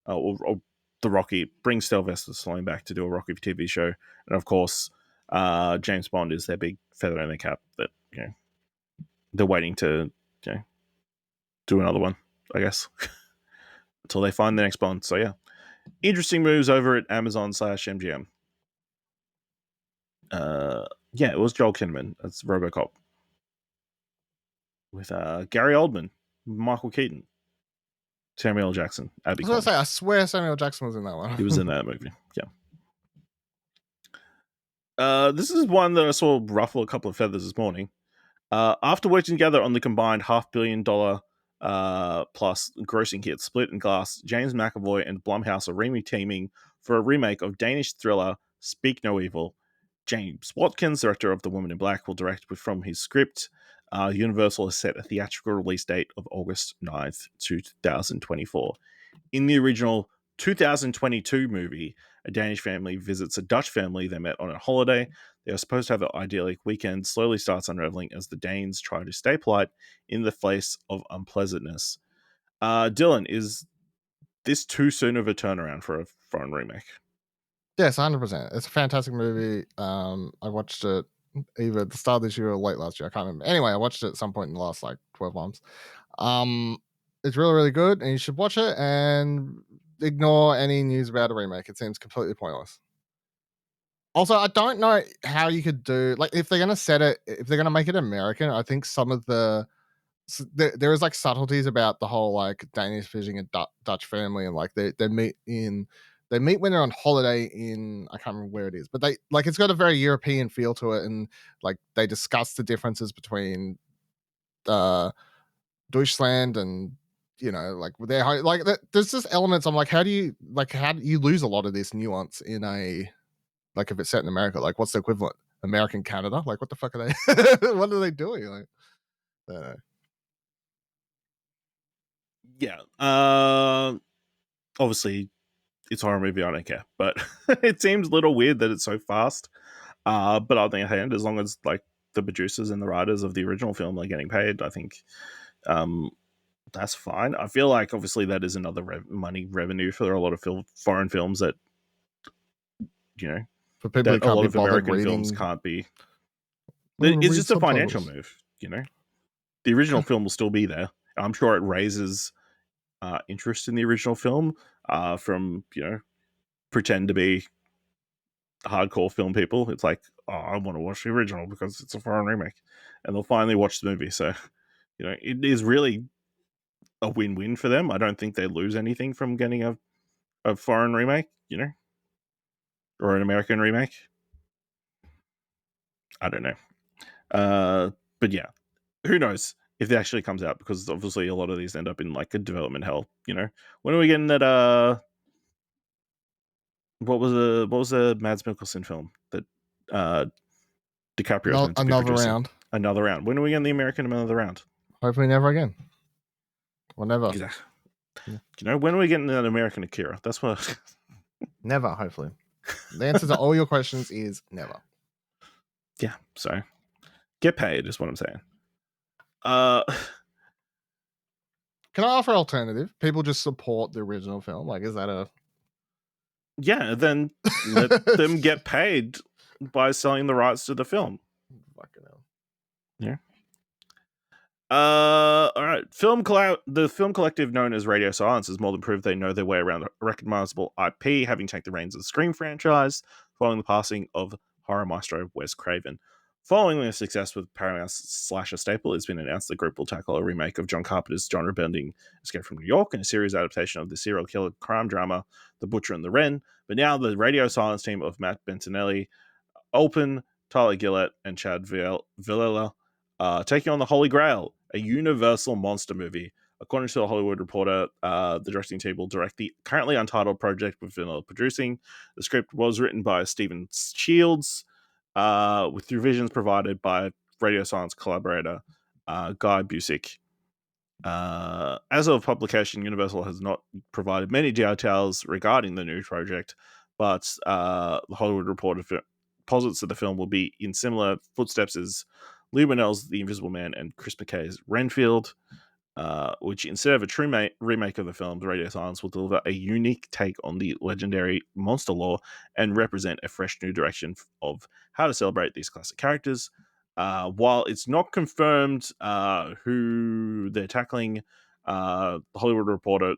or the Rocky, bring Sylvester Stallone back to do a Rocky TV show, and of course, James Bond is their big feather in their cap that they're waiting to do another one, I guess, until they find the next Bond. So yeah, interesting moves over at Amazon/MGM. Yeah, it was Joel Kinnaman. That's RoboCop with Gary Oldman, Michael Keaton, Samuel L. Jackson, Abby. I swear Samuel L. Jackson was in that one. He was in that movie. Yeah. This is one that I saw ruffle a couple of feathers this morning. After working together on the combined $500 million plus grossing hit Split and Glass, James McAvoy and Blumhouse are teaming for a remake of Danish thriller Speak No Evil. James Watkins, director of The Woman in Black, will direct from his script. Universal has set a theatrical release date of August 9th, 2024. In the original 2022 movie, a Danish family visits a Dutch family they met on a holiday. They are supposed to have an idyllic weekend, slowly starts unraveling as the Danes try to stay polite in the face of unpleasantness. Dylan, is this too soon of a turnaround for a foreign remake? Yes, 100%. It's a fantastic movie. I watched it either at the start of this year or late last year. I can't remember. Anyway, I watched it at some point in the last 12 months. It's really, really good, and you should watch it and ignore any news about a remake. It seems completely pointless. Also, I don't know how you could do if they're gonna make it American. I think some of the there is like subtleties about the whole like Danish visiting a Dutch family, and like they meet when they're on holiday in, I can't remember where it is, but they like, it's got a very European feel to it, and like they discuss the differences between Deutschland and, you know, like their like there's just elements. I'm like, how do you lose a lot of this nuance in a, like, if it's set in America, like what's the equivalent? American Canada? Like what the fuck are they? What are they doing? Like, I don't know. Yeah. Obviously, it's a horror movie. I don't care, but it seems a little weird that it's so fast. But on the other hand, as long as like the producers and the writers of the original film are getting paid, I think that's fine. I feel like obviously that is another revenue for a lot of foreign films that, you know, For people who that a can't lot be of bothered American films reading, can't be. well, It's read just a financial subtitles. move, you know. The original film will still be there. I'm sure it raises interest in the original film from, you know, pretend to be hardcore film people. It's like, oh, I want to watch the original because it's a foreign remake, and they'll finally watch the movie. So, you know, it is really a win-win for them. I don't think they lose anything from getting a foreign remake, you know, or an American remake. I don't know. But yeah, who knows if it actually comes out, because obviously a lot of these end up in like a development hell, you know. When are we getting that what was the Mads Mikkelsen film that DiCaprio's meant to be Another producing? round. Another round. When are we getting the American Another Round? Hopefully never again. Or never. Exactly. Yeah. You know, when are we getting an American Akira? That's what. Never, hopefully. The answer to all your questions is never. Yeah. So get paid is what I'm saying. Can I offer an alternative? People just support the original film. Like, is that a... Yeah, then let them get paid by selling the rights to the film. Fucking hell. Yeah. All right. The film collective known as Radio Silence has more than proved they know their way around a recognizable IP, having taken the reins of the Scream franchise following the passing of horror maestro Wes Craven. Following their success with Paramount's slasher staple, it's been announced the group will tackle a remake of John Carpenter's genre-bending Escape from New York and a series adaptation of the serial killer crime drama The Butcher and the Wren. But now the Radio Silence team of Matt Bentinelli, Alpen, Tyler Gillett, and Chad Villela taking on the Holy Grail, a Universal monster movie. According to the Hollywood Reporter, the directing team will direct the currently untitled project with vanilla producing. The script was written by Stephen Shields, with revisions provided by Radio Silence collaborator Guy Busick. As of publication, Universal has not provided many details regarding the new project, but the Hollywood Reporter posits that the film will be in similar footsteps as Lee Winnell's The Invisible Man and Chris McKay's Renfield, which instead of a true remake of the films, Radio Silence will deliver a unique take on the legendary monster lore and represent a fresh new direction of how to celebrate these classic characters. While it's not confirmed who they're tackling, the Hollywood Reporter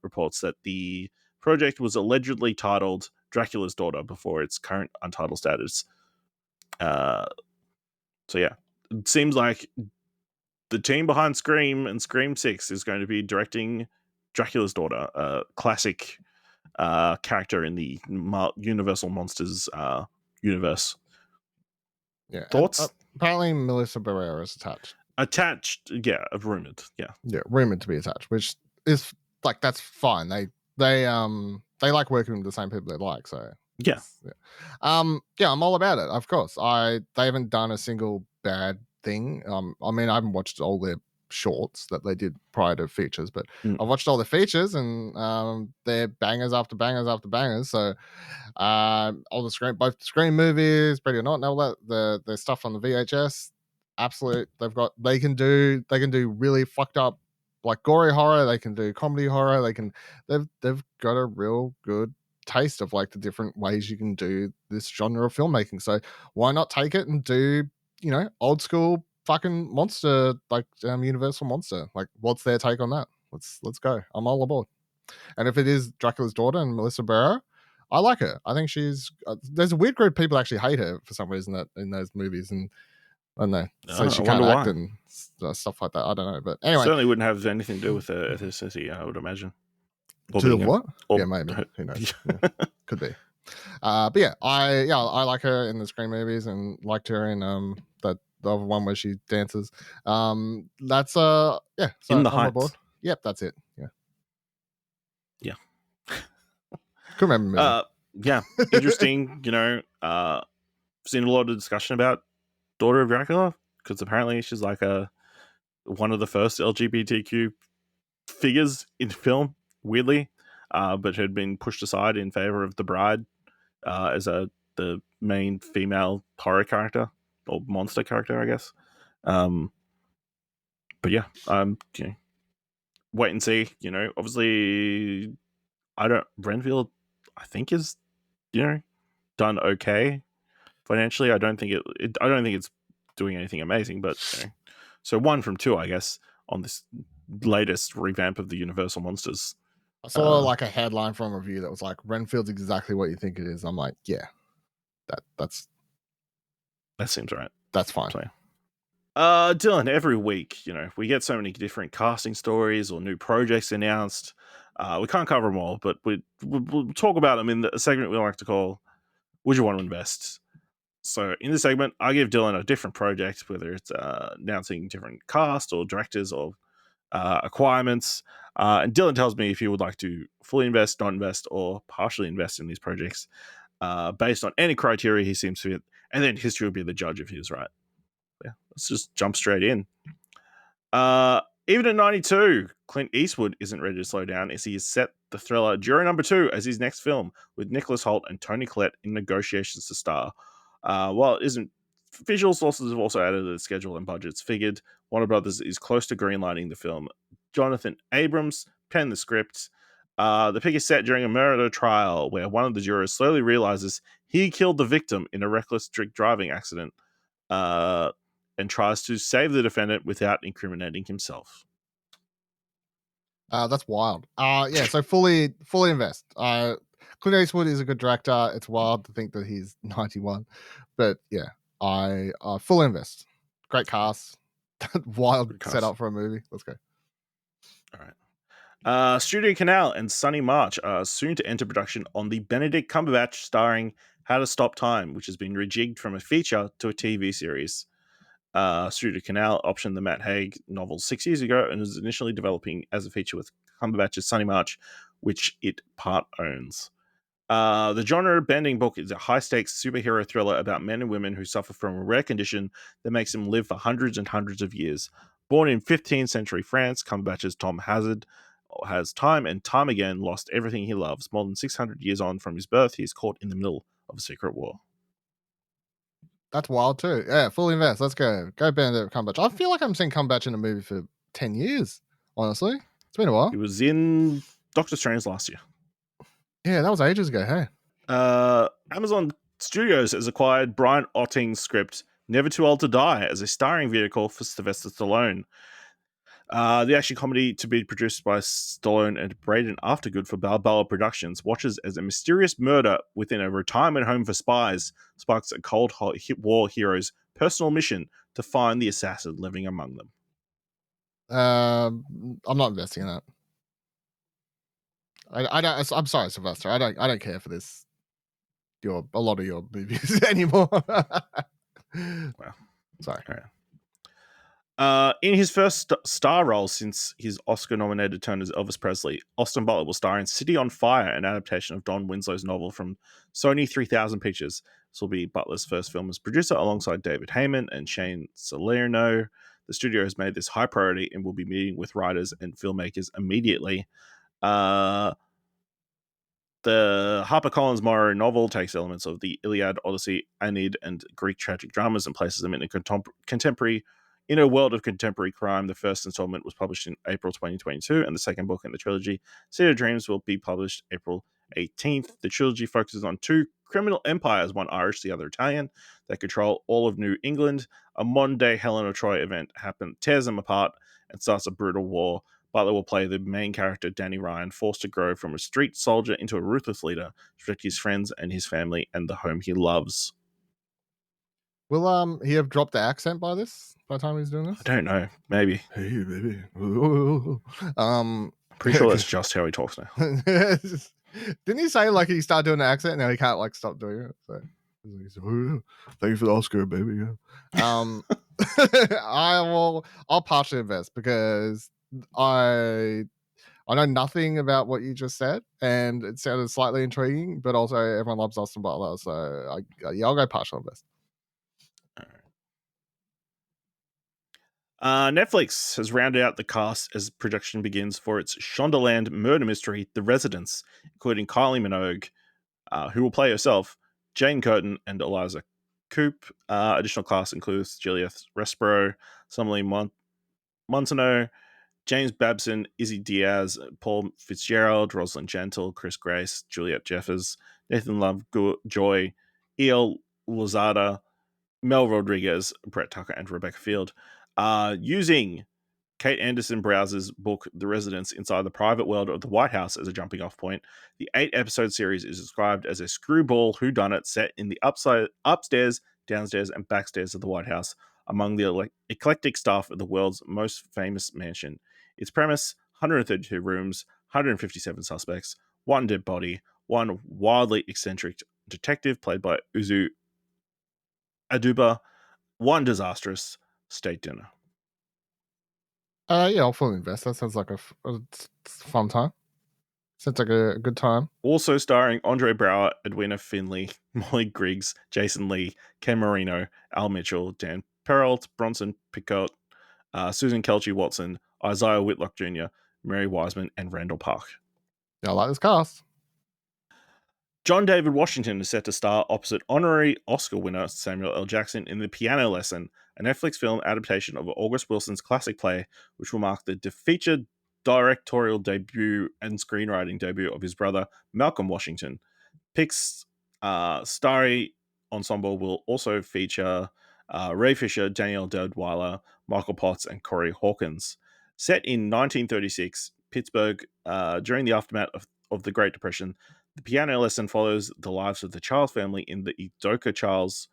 reports that the project was allegedly titled Dracula's Daughter before its current untitled status. So yeah, it seems like the team behind Scream and Scream 6 is going to be directing Dracula's Daughter, a classic character in the Universal Monsters universe. Yeah. Thoughts? Apparently Melissa Barrera is attached. Attached, yeah, rumored, yeah. Yeah, rumored to be attached, which is like, that's fine. They like working with the same people they like, so Yeah. Yeah, I'm all about it. Of course. They haven't done a single bad thing. I mean, I haven't watched all their shorts that they did prior to features, but I've watched all the features, and they're bangers after bangers after bangers. So all the both the Scream movies, Pretty or Not, and all that, the stuff on the VHS, absolute. They can do really fucked up, like, gory horror. They can do comedy horror. They've got a real good taste of like the different ways you can do this genre of filmmaking. So why not take it and do, you know, old school fucking monster, like Universal monster? Like, what's their take on that? Let's go. I'm all aboard. And if it is Dracula's Daughter and Melissa Barrera, I like her. I think she's. There's a weird group of people actually hate her for some reason that in those movies, and I don't know. So she I can't wonder act why. and stuff like that. I don't know. But anyway, Certainly wouldn't have anything to do with ethnicity, I would imagine. Or to the being a- what? or- Yeah, maybe. Who knows? Yeah, could be. But yeah, I like her in the Scream movies and liked her in the other one where she dances. That's yeah. So In the I'm on board. Heights. Yep, that's it. Yeah. Yeah. Couldn't remember the movie. Yeah, interesting. Seen a lot of discussion about Daughter of Dracula because apparently she's like one of the first LGBTQ figures in film. Weirdly, but had been pushed aside in favor of The Bride as the main female horror character or monster character, I guess. But yeah, wait and see. Obviously, Renfield, I think is done okay financially. I don't think it's doing anything amazing, but so 1 from 2, I guess, on this latest revamp of the Universal Monsters. I saw like a headline from a review that was like, Renfield's exactly what you think it is. I'm like, yeah, that seems right. that's fine. So, Dylan, every week, we get so many different casting stories or new projects announced. We can't cover them all, but we'll talk about them in the segment we like to call Would You Want to Invest? So in this segment, I give Dylan a different project, whether it's announcing different cast or directors or acquirements. And Dylan tells me if he would like to fully invest, not invest, or partially invest in these projects based on any criteria he seems to fit. And then history will be the judge if he was right. Yeah, let's just jump straight in. Even at 92, Clint Eastwood isn't ready to slow down as he has set the thriller Jury Number 2 as his next film, with Nicholas Hoult and Toni Collette in negotiations to star. While it isn't, visual sources have also added that the schedule and budgets figured. Warner Brothers is close to greenlighting the film. Jonathan Abrams penned the script. The pick is set during a murder trial where one of the jurors slowly realizes he killed the victim in a reckless driving accident. And tries to save the defendant without incriminating himself. That's wild. Yeah, so fully invest. Clint Eastwood is a good director. It's wild to think that he's 91, but yeah, I full invest. Great cast. Wild cast. setup for a movie. Let's go. All right. Studio Canal and Sunny March are soon to enter production on the Benedict Cumberbatch starring How to Stop Time, which has been rejigged from a feature to a TV series. Studio Canal optioned the Matt Haig novel 6 years ago and was initially developing as a feature with Cumberbatch's Sunny March, which it part owns. The genre-bending book is a high-stakes superhero thriller about men and women who suffer from a rare condition that makes them live for hundreds and hundreds of years. Born in 15th century France, Cumberbatch's Tom Hazard has time and time again lost everything he loves. More than 600 years on from his birth, he is caught in the middle of a secret war. That's wild too. Yeah, full invest. Let's go. Go Benedict Cumberbatch. I feel like I'm seeing Cumberbatch in a movie for 10 years, honestly. It's been a while. He was in Doctor Strange last year. Yeah, that was ages ago, hey. Amazon Studios has acquired Brian Otting's script Never Too Old to Die as a starring vehicle for Sylvester Stallone. The action comedy, to be produced by Stallone and Braden Aftergood for Balboa Productions, watches as a mysterious murder within a retirement home for spies sparks a Cold War hero's personal mission to find the assassin living among them. I'm not investing in that. I don't. I'm sorry, Sylvester. I don't care for this. A lot of your movies anymore. Wow. Sorry. All right. In his first star role since his Oscar-nominated turn as Elvis Presley, Austin Butler will star in City on Fire, an adaptation of Don Winslow's novel from Sony 3000 Pictures. This will be Butler's first film as producer alongside David Heyman and Shane Salerno. The studio has made this high priority and will be meeting with writers and filmmakers immediately. The HarperCollins Morrow novel takes elements of the Iliad, Odyssey, Aeneid, and Greek tragic dramas and places them in a world of contemporary crime. The first installment was published in April 2022, and the second book in the trilogy, City of Dreams, will be published April 18th. The trilogy focuses on two criminal empires, one Irish, the other Italian, that control all of New England. A modern-day Helen of Troy event tears them apart and starts a brutal war. Butler will play the main character, Danny Ryan, forced to grow from a street soldier into a ruthless leader to protect his friends and his family and the home he loves. Will he have dropped the accent by the time he's doing I this? don't know. Maybe. Hey baby. I'm pretty sure that's just how he talks now. Didn't he say like he started doing the accent now he can't like stop doing it? So he's like, "Oh, yeah. Thank you for the Oscar, baby. Yeah." I'll partially invest because I know nothing about what you just said, and it sounded slightly intriguing, but also everyone loves Austin Butler, so I'll go partial invest. Netflix has rounded out the cast as production begins for its Shondaland murder mystery, The Residents, including Kylie Minogue, who will play herself, Jane Curtin, and Eliza Coupe. Additional cast includes Juliette Respiro, Summerlee Montano, James Babson, Izzy Diaz, Paul Fitzgerald, Rosalind Gentle, Chris Grace, Juliette Jeffers, Nathan Lovejoy, E.L. Lozada, Mel Rodriguez, Brett Tucker, and Rebecca Field. Using Kate Anderson Browse's book, The Residents Inside the Private World of the White House, as a jumping off point, the 8-episode series is described as a screwball whodunit set in the upstairs, downstairs, and backstairs of the White House among the eclectic staff of the world's most famous mansion. Its premise: 132 rooms, 157 suspects, one dead body, one wildly eccentric detective played by Uzu Aduba, one disastrous state dinner. Yeah, I'll fully invest. That sounds like a fun time. Sounds like a good time. Also starring Andre Brower, Edwina Finley, Molly Griggs, Jason Lee, Ken Marino, Al Mitchell, Dan Peralt, Bronson Picot, Susan Kelchi Watson, Isaiah Whitlock Jr., Mary Wiseman, and Randall Park. Yeah, I like this cast. John David Washington is set to star opposite honorary Oscar winner Samuel L. Jackson in The Piano Lesson, a Netflix film adaptation of August Wilson's classic play, which will mark the featured directorial debut and screenwriting debut of his brother, Malcolm Washington. Pick's starry ensemble will also feature Ray Fisher, Danielle Deadweiler, Michael Potts, and Corey Hawkins. Set in 1936, Pittsburgh, during the aftermath of the Great Depression, The Piano Lesson follows the lives of the Charles family in the Udoka Charles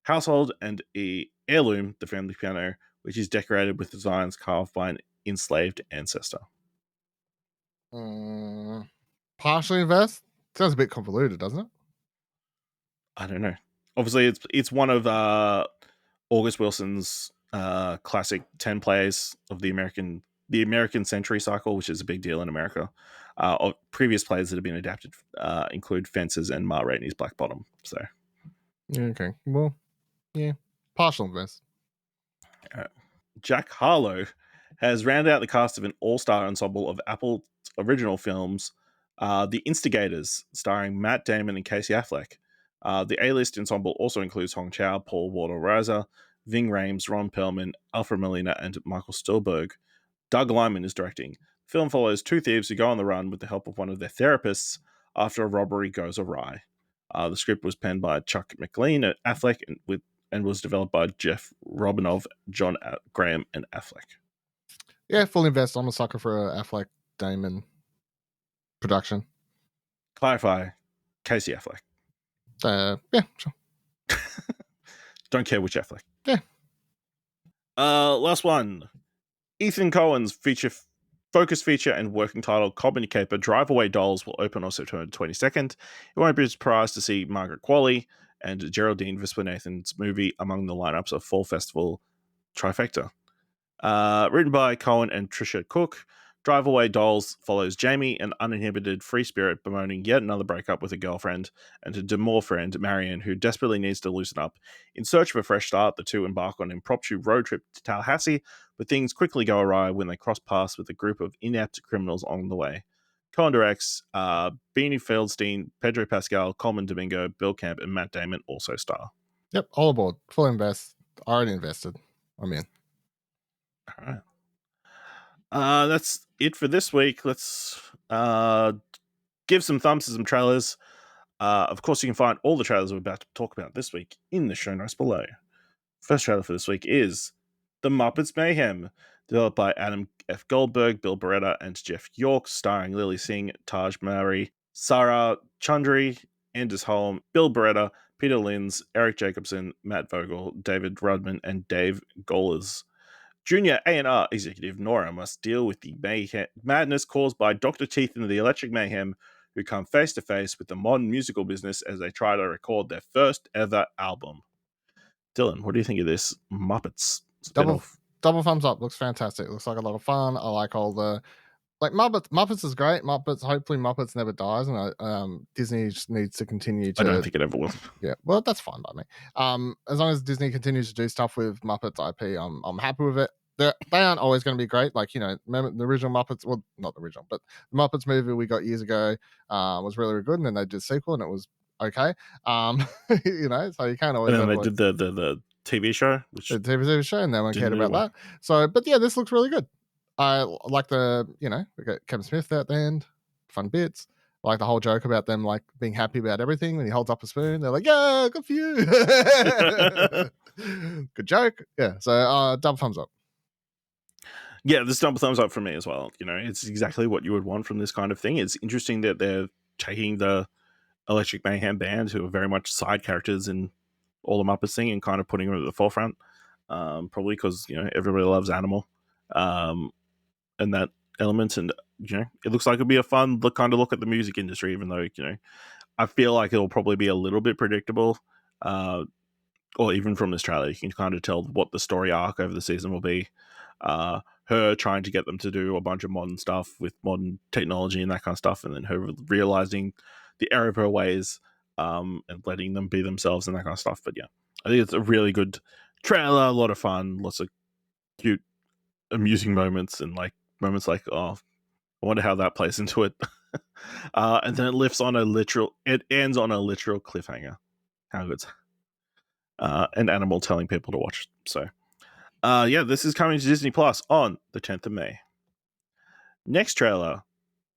household and a heirloom, the family piano, which is decorated with designs carved by an enslaved ancestor. Partially invest? Sounds a bit convoluted, doesn't it? I don't know. Obviously, it's one of August Wilson's classic 10 plays of the American Century Cycle, which is a big deal in America. Of previous plays that have been adapted include Fences and Ma Rainey's Black Bottom. So, okay, well, yeah, partial invest. Jack Harlow has rounded out the cast of an all-star ensemble of Apple's original films, The Instigators, starring Matt Damon and Casey Affleck. The A-list ensemble also includes Hong Chow, Paul Walter-Reiser, Ving Rhames, Ron Perlman, Alfred Molina, and Michael Stolberg. Doug Liman is directing. The film follows two thieves who go on the run with the help of one of their therapists after a robbery goes awry. The script was penned by Chuck McLean at Affleck and was developed by Jeff Robinov, John Graham, and Affleck. Yeah, full invest. I'm a sucker for a Affleck Damon production. Clarify, Casey Affleck. Yeah, sure. Don't care which Affleck. Yeah. Last one. Ethan Cohen's focus feature and working title Comedy Caper Drive Away Dolls will open on September 22nd. You won't be surprised to see Margaret Qualley and Geraldine Viswanathan's movie among the lineups of Fall Festival trifecta. Written by Cohen and Trisha Cook, Drive Away Dolls follows Jamie, an uninhibited free spirit bemoaning yet another breakup with a girlfriend, and a demure friend, Marion, who desperately needs to loosen up. In search of a fresh start, the two embark on an impromptu road trip to Tallahassee, but things quickly go awry when they cross paths with a group of inept criminals on the way. Cohen directs. Beanie Feldstein, Pedro Pascal, Coleman Domingo, Bill Camp, and Matt Damon also star. Yep, all aboard. Full invest. Already invested. I'm in. All right. That's it for this week. Let's give some thumbs to some trailers. Of course, you can find all the trailers we're about to talk about this week in the show notes below. First trailer for this week is The Muppets Mayhem, developed by Adam F. Goldberg, Bill Beretta, and Jeff York, starring Lily Singh, Taj Mahari, Sarah Chundry, Anders Holm, Bill Beretta, Peter Linz, Eric Jacobson, Matt Vogel, David Rudman, and Dave Gollers. Junior A&R executive Nora must deal with the madness caused by Dr. Teeth and the Electric Mayhem, who come face to face with the modern musical business as they try to record their first ever album. Dylan, what do you think of this Muppets spin-off? Double thumbs up. Looks fantastic. Looks like a lot of fun. I like all the Muppets is great. Hopefully Muppets never dies, and Disney just needs to continue to. I don't think it ever will. Yeah, well, that's fine by me. As long as Disney continues to do stuff with Muppets IP, I'm happy with it. They aren't always going to be great. Like, remember the original Muppets? Well, not the original, but the Muppets movie we got years ago was really, really good, and then they did a sequel, and it was okay. So you can't always. And then they did the TV show, the TV show, and no one cared about that. So, but yeah, this looks really good. I like we got Kevin Smith at the end, fun bits. I like the whole joke about them like being happy about everything when he holds up a spoon. They're like, "Yeah, good for you." Good joke. Yeah. So double thumbs up. Yeah, this double thumbs up for me as well. It's exactly what you would want from this kind of thing. It's interesting that they're taking the Electric Mayhem band, who are very much side characters in all the Muppets thing, and kind of putting them at the forefront. Probably because everybody loves Animal. And that element, and it looks like it'll be a fun kind of look at the music industry, even though I feel like it'll probably be a little bit predictable, or even from this trailer you can kind of tell what the story arc over the season will be. Her trying to get them to do a bunch of modern stuff with modern technology and that kind of stuff, and then her realizing the error of her ways, and letting them be themselves and that kind of stuff. But yeah, I think it's a really good trailer, a lot of fun, lots of cute amusing moments, and moments like, oh, I wonder how that plays into it. And then it ends on a literal cliffhanger. How good's an animal telling people to watch. So this is coming to Disney Plus on the 10th of May. Next trailer,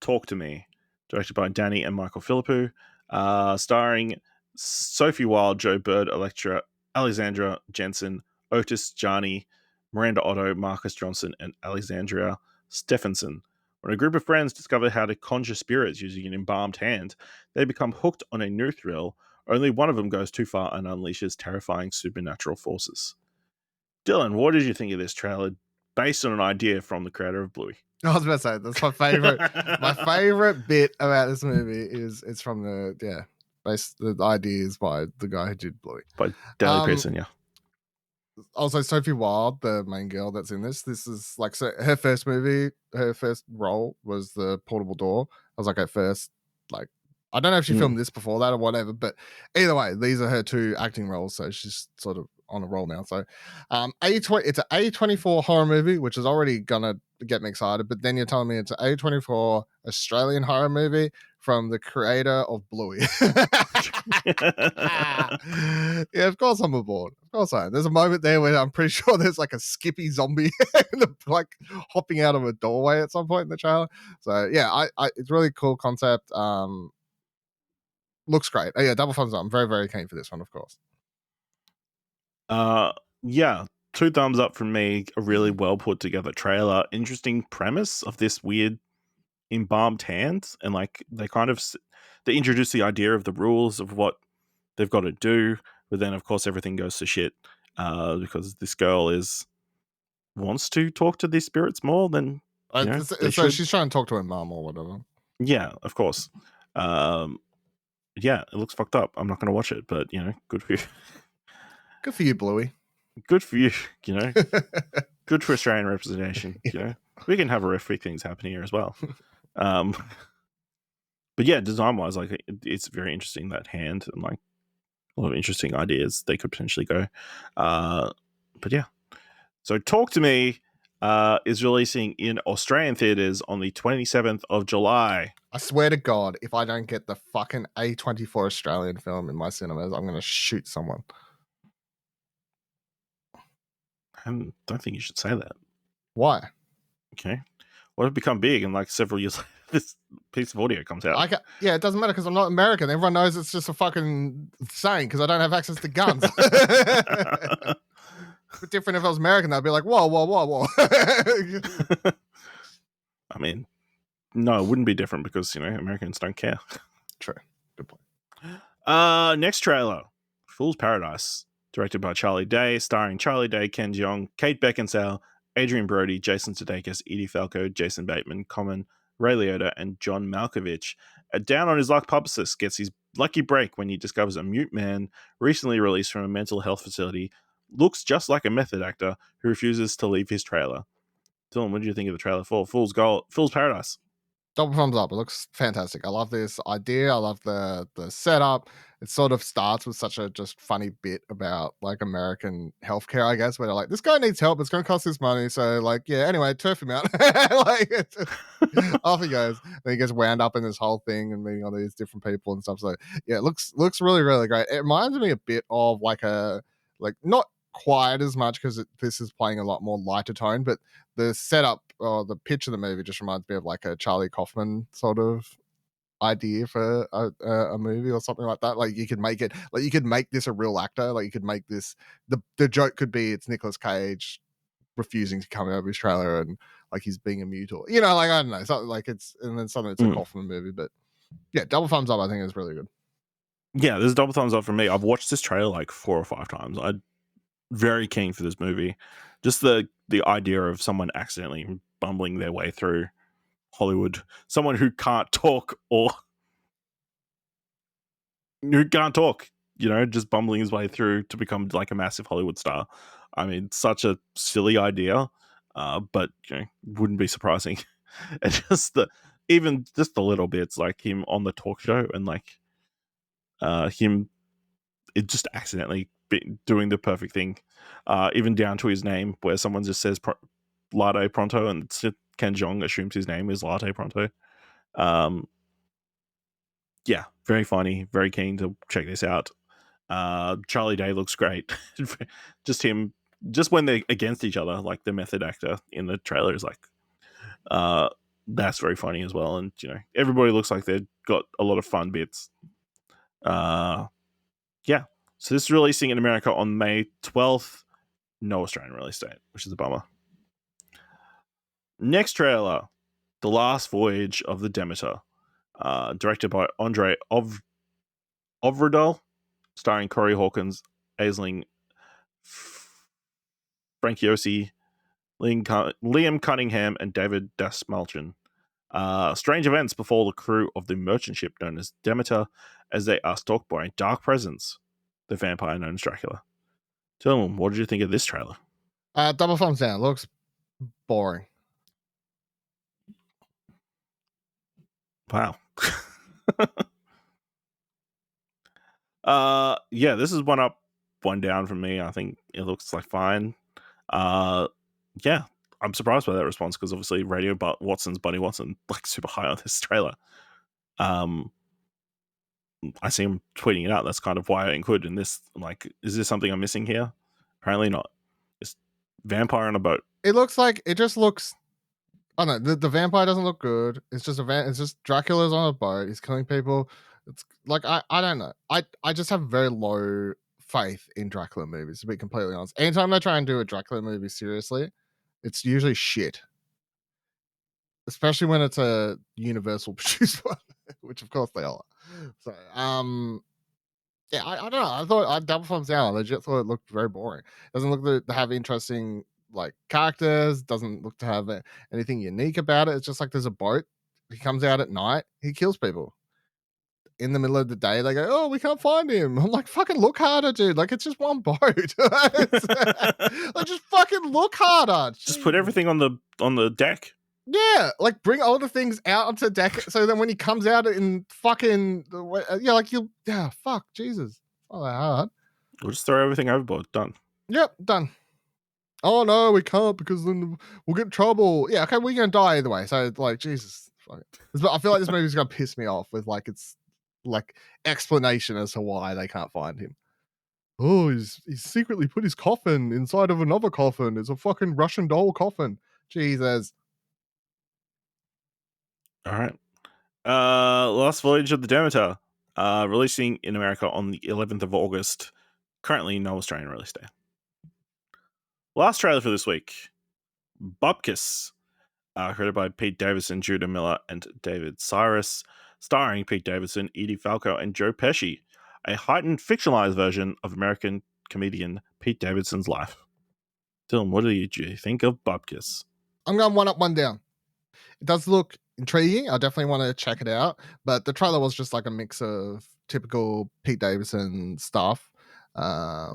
Talk to Me, directed by Danny and Michael Philippou, starring Sophie Wilde, Joe Bird, Electra, Alexandra Jensen, Otis Jani, Miranda Otto, Marcus Johnson, and Alexandria Stephenson. When a group of friends discover how to conjure spirits using an embalmed hand, they become hooked on a new thrill. Only one of them goes too far and unleashes terrifying supernatural forces. Dylan, what did you think of this trailer based on an idea from the creator of Bluey? I was about to say, that's my favorite. My favorite bit about this movie is it's from the idea is by the guy who did Bluey. By Daley Pearson, yeah. Also, Sophie Wilde, the main girl that's in this is like, so her first role was the portable door. I was like, at first, like, I don't know if she filmed this before that or whatever, but either way, these are her two acting roles, so she's sort of on a roll now. So, it's an A24 horror movie, which is already gonna get me excited. But then you're telling me it's an A24 Australian horror movie from the creator of Bluey. Yeah, of course I'm aboard. Of course I am. There's a moment there where I'm pretty sure there's like a Skippy zombie like hopping out of a doorway at some point in the trailer. So yeah, I it's really cool concept. Looks great. Oh, yeah, double thumbs up. I'm very, very keen for this one, of course. Yeah, 2 thumbs up from me. A really well put together trailer. Interesting premise of this weird embalmed hand, and like they introduce the idea of the rules of what they've got to do, but then of course everything goes to shit because this girl wants to talk to these spirits more than so she's trying to talk to her mom or whatever. Yeah, of course. Yeah, it looks fucked up. I'm not going to watch it, but good for you. Good for you, Bluey. Good for you. Good for Australian representation. We can have horrific things happen here as well. But yeah, design wise, like it's very interesting, that hand, and like a lot of interesting ideas they could potentially go. But yeah, so Talk to Me is releasing in Australian theaters on the 27th of July. I swear to God, if I don't get the fucking A24 Australian film in my cinemas, I'm going to shoot someone. I don't think you should say that. Why? Okay. What if it become big and like several years later this piece of audio comes out? It doesn't matter because I'm not American. Everyone knows it's just a fucking saying because I don't have access to guns. But different if I was American, I'd be like, whoa, whoa, whoa, whoa. I mean, no, it wouldn't be different because, Americans don't care. True. Good point. Next trailer. Fool's Paradise, directed by Charlie Day, starring Charlie Day, Ken Jeong, Kate Beckinsale, Adrian Brody, Jason Sudeikis, Edie Falco, Jason Bateman, Common, Ray Liotta, and John Malkovich. A down on his luck publicist gets his lucky break when he discovers a mute man recently released from a mental health facility looks just like a method actor who refuses to leave his trailer. Dylan, what did you think of the trailer for Fool's Paradise? Double thumbs up. It looks fantastic. I love this idea. I love the setup. It sort of starts with such a just funny bit about like American healthcare, I guess, where they're like, this guy needs help. It's going to cost this money. So like, yeah, anyway, turf him out. Like, off he goes. Then he gets wound up in this whole thing and meeting all these different people and stuff. So yeah, it looks really, really great. It reminds me a bit of like not quite as much because this is playing a lot more lighter tone, but the setup or the pitch of the movie just reminds me of like a Charlie Kaufman sort of idea for a movie or something like that. Like you could make it, like you could make this a real actor. Like you could make this, the joke could be it's Nicolas Cage refusing to come out of his trailer and like he's being a mute or, like, I don't know, something like it's a Kaufman movie. But yeah, double thumbs up. I think is really good. Yeah, there's a double thumbs up from me. I've watched this trailer like 4 or 5 times. I'm very keen for this movie. Just the idea of someone accidentally bumbling their way through Hollywood, someone who can't talk just bumbling his way through to become like a massive Hollywood star. I mean, such a silly idea, but wouldn't be surprising. And just the little bits like him on the talk show and like him just accidentally doing the perfect thing, even down to his name where someone just says Latte Pronto and Ken Jeong assumes his name is Latte Pronto. Yeah, very funny, very keen to check this out. Charlie Day looks great. Just when they're against each other, like the method actor in the trailer is like, that's very funny as well. And everybody looks like they've got a lot of fun bits. Yeah. So this is releasing in America on May 12th. No Australian release date, which is a bummer. Next trailer, The Last Voyage of the Demeter, directed by Andre Ovredal, starring Corey Hawkins, Aisling Franciosi, Liam Cunningham, and David Dasmalchian. Strange events befall the crew of the merchant ship known as Demeter as they are stalked by a dark presence, the vampire known as Dracula. Tell them, what did you think of this trailer? Double thumbs down. Looks boring. Wow. Yeah, this is one up, one down from me. I think it looks like fine. Yeah, I'm surprised by that response because obviously Radio Watson's Buddy Watson like super high on this trailer. I see him tweeting it out. That's kind of why I included in this. I'm like, is this something I'm missing here? Apparently not. It's vampire on a boat. It just looks. Oh no, the vampire doesn't look good. It's just it's just Dracula's on a boat. He's killing people. It's like I don't know. I just have very low faith in Dracula movies, to be completely honest. Anytime they try and do a Dracula movie seriously, it's usually shit. Especially when it's a Universal produced one, which of course they are. So yeah, I don't know. I thought I double thumbs down. I legit thought it looked very boring. Doesn't look to have interesting like characters. Doesn't look to have anything unique about it. It's just like there's a boat. He comes out at night. He kills people. In the middle of the day, they go, "Oh, we can't find him." I'm like, "Fucking look harder, dude! Like it's just one boat. Like just fucking look harder. Just put everything on the deck." Yeah, like bring all the things out onto deck so then when he comes out in fucking fuck Jesus, not that hard. We'll just throw everything overboard. Done. Yep, done. Oh no, we can't because then we'll get in trouble. Yeah, okay, we're gonna die either way. So like Jesus, fuck it. I feel like this movie's gonna piss me off with like its like explanation as to why they can't find him. Oh, he's secretly put his coffin inside of another coffin. It's a fucking Russian doll coffin. Jesus. All right. Last Voyage of the Demeter, releasing in America on the 11th of August. Currently no Australian release day. Last trailer for this week, Bupkis, created by Pete Davidson, Judah Miller, and David Cyrus, starring Pete Davidson, Edie Falco, and Joe Pesci. a heightened fictionalized version of American comedian Pete Davidson's life. Dylan, what did you think of Bupkis? I'm going one up, one down. It does look intriguing. I definitely want to check it out. But the trailer was just like a mix of typical Pete Davidson stuff. I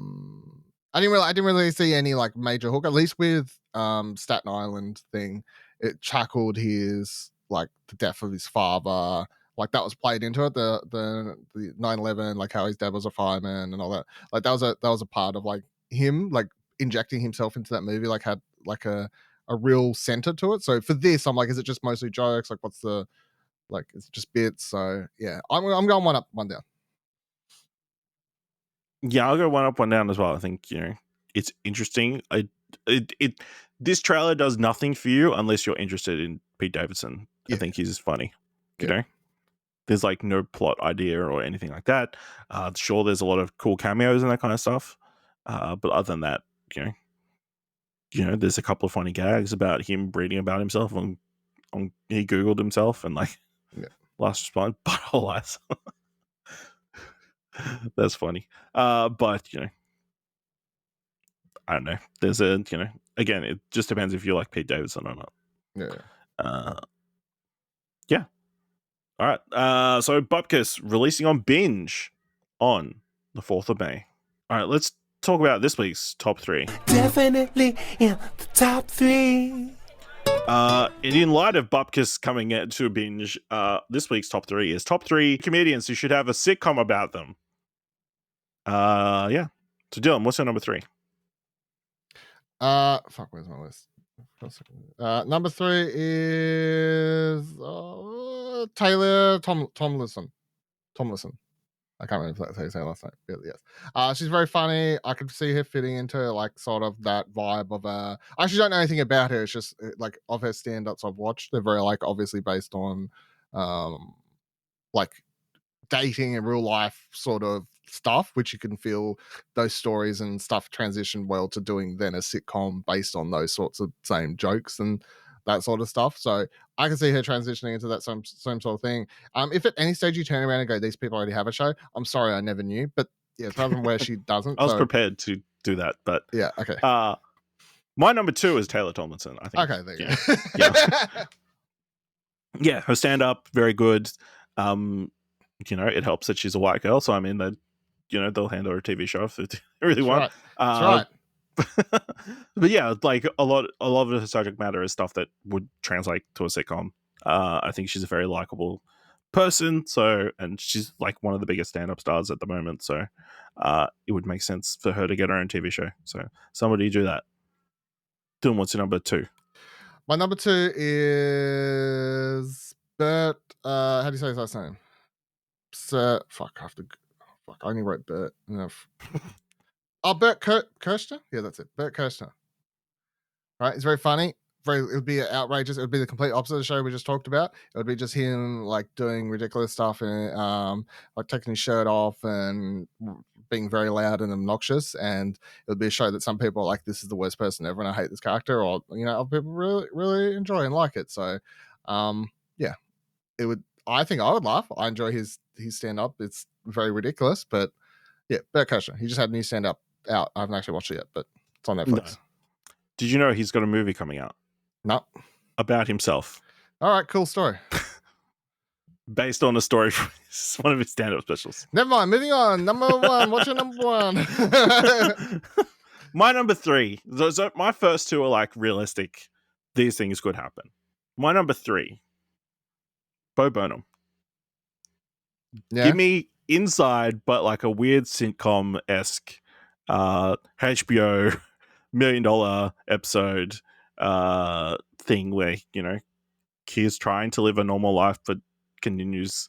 didn't really see any like major hook. At least with Staten Island thing, it chuckled his like the death of his father. Like that was played into it. The 9/11, like how his dad was a fireman and all that. Like that was a part of like him like injecting himself into that movie. Like had like a real center to it. So for this, I'm like, is it just mostly jokes? Like, what's the like? Is it just bits? So yeah, I'm going one up, one down. Yeah, I'll go one up, one down as well. I think it's interesting. This trailer does nothing for you unless you're interested in Pete Davidson. Yeah. I think he's funny. You know, there's like no plot idea or anything like that. Sure, there's a lot of cool cameos and that kind of stuff. But other than that, there's a couple of funny gags about him reading about himself on he Googled himself and like last response, butthole eyes. That's funny. But I don't know. There's again, it just depends if you like Pete Davidson or not. Yeah. All right. So Bupkis releasing on Binge on the 4th of May. All right, let's talk about this week's top 3. Definitely in the top 3. In light of Bupkis coming to Binge, this week's top 3 is top 3 comedians who should have a sitcom about them. Yeah. So Dylan, what's your number 3? Where's my list? Number 3 is Taylor Tomlinson. I can't remember if that's how you say it last night. Yes. She's very funny. I could see her fitting into like sort of that vibe of I actually don't know anything about her. It's just like of her stand-ups I've watched. They're very like obviously based on like dating and real life sort of stuff, which you can feel those stories and stuff transition well to doing then a sitcom based on those sorts of same jokes and that sort of stuff. So I can see her transitioning into that same sort of thing. If at any stage you turn around and go, these people already have a show, I'm sorry, I never knew. But yeah, rather than where she doesn't. I was prepared to do that, but yeah, okay. My number 2 is Taylor Tomlinson. I think. Okay, there you go. Yeah, her stand-up very good. It helps that she's a white girl, so I mean that they'll hand her a TV show if they really want. That's right. But yeah, like a lot of her subject matter is stuff that would translate to a sitcom. I think she's a very likable person, and she's like one of the biggest stand-up stars at the moment, so it would make sense for her to get her own TV show. So somebody do that. Dylan, what's your number 2? My number 2 is Bert. How do you say his last name? I only wrote Bert. Bert Kirshner? Yeah, that's it. Bert Kirshner. Right? It's very funny. It would be outrageous. It would be the complete opposite of the show we just talked about. It would be just him like doing ridiculous stuff and like taking his shirt off and being very loud and obnoxious. And it would be a show that some people are like, this is the worst person ever and I hate this character, or other people really, really enjoy and like it. So yeah. It would I think I would laugh. I enjoy his stand up. It's very ridiculous, but yeah, Bert Kreischer. He just had a new stand up out. I haven't actually watched it yet, but it's on Netflix. No. Did you know he's got a movie coming out? No. About himself. All right, cool story. Based on a story from one of his stand up specials. Never mind. Moving on. Number 1. What's your number 1? My number 3. So my first 2 are like realistic. These things could happen. My number 3. Bo Burnham. Yeah. Give me Inside, but like a weird sitcom-esque HBO $1 million episode thing where, he's trying to live a normal life but continues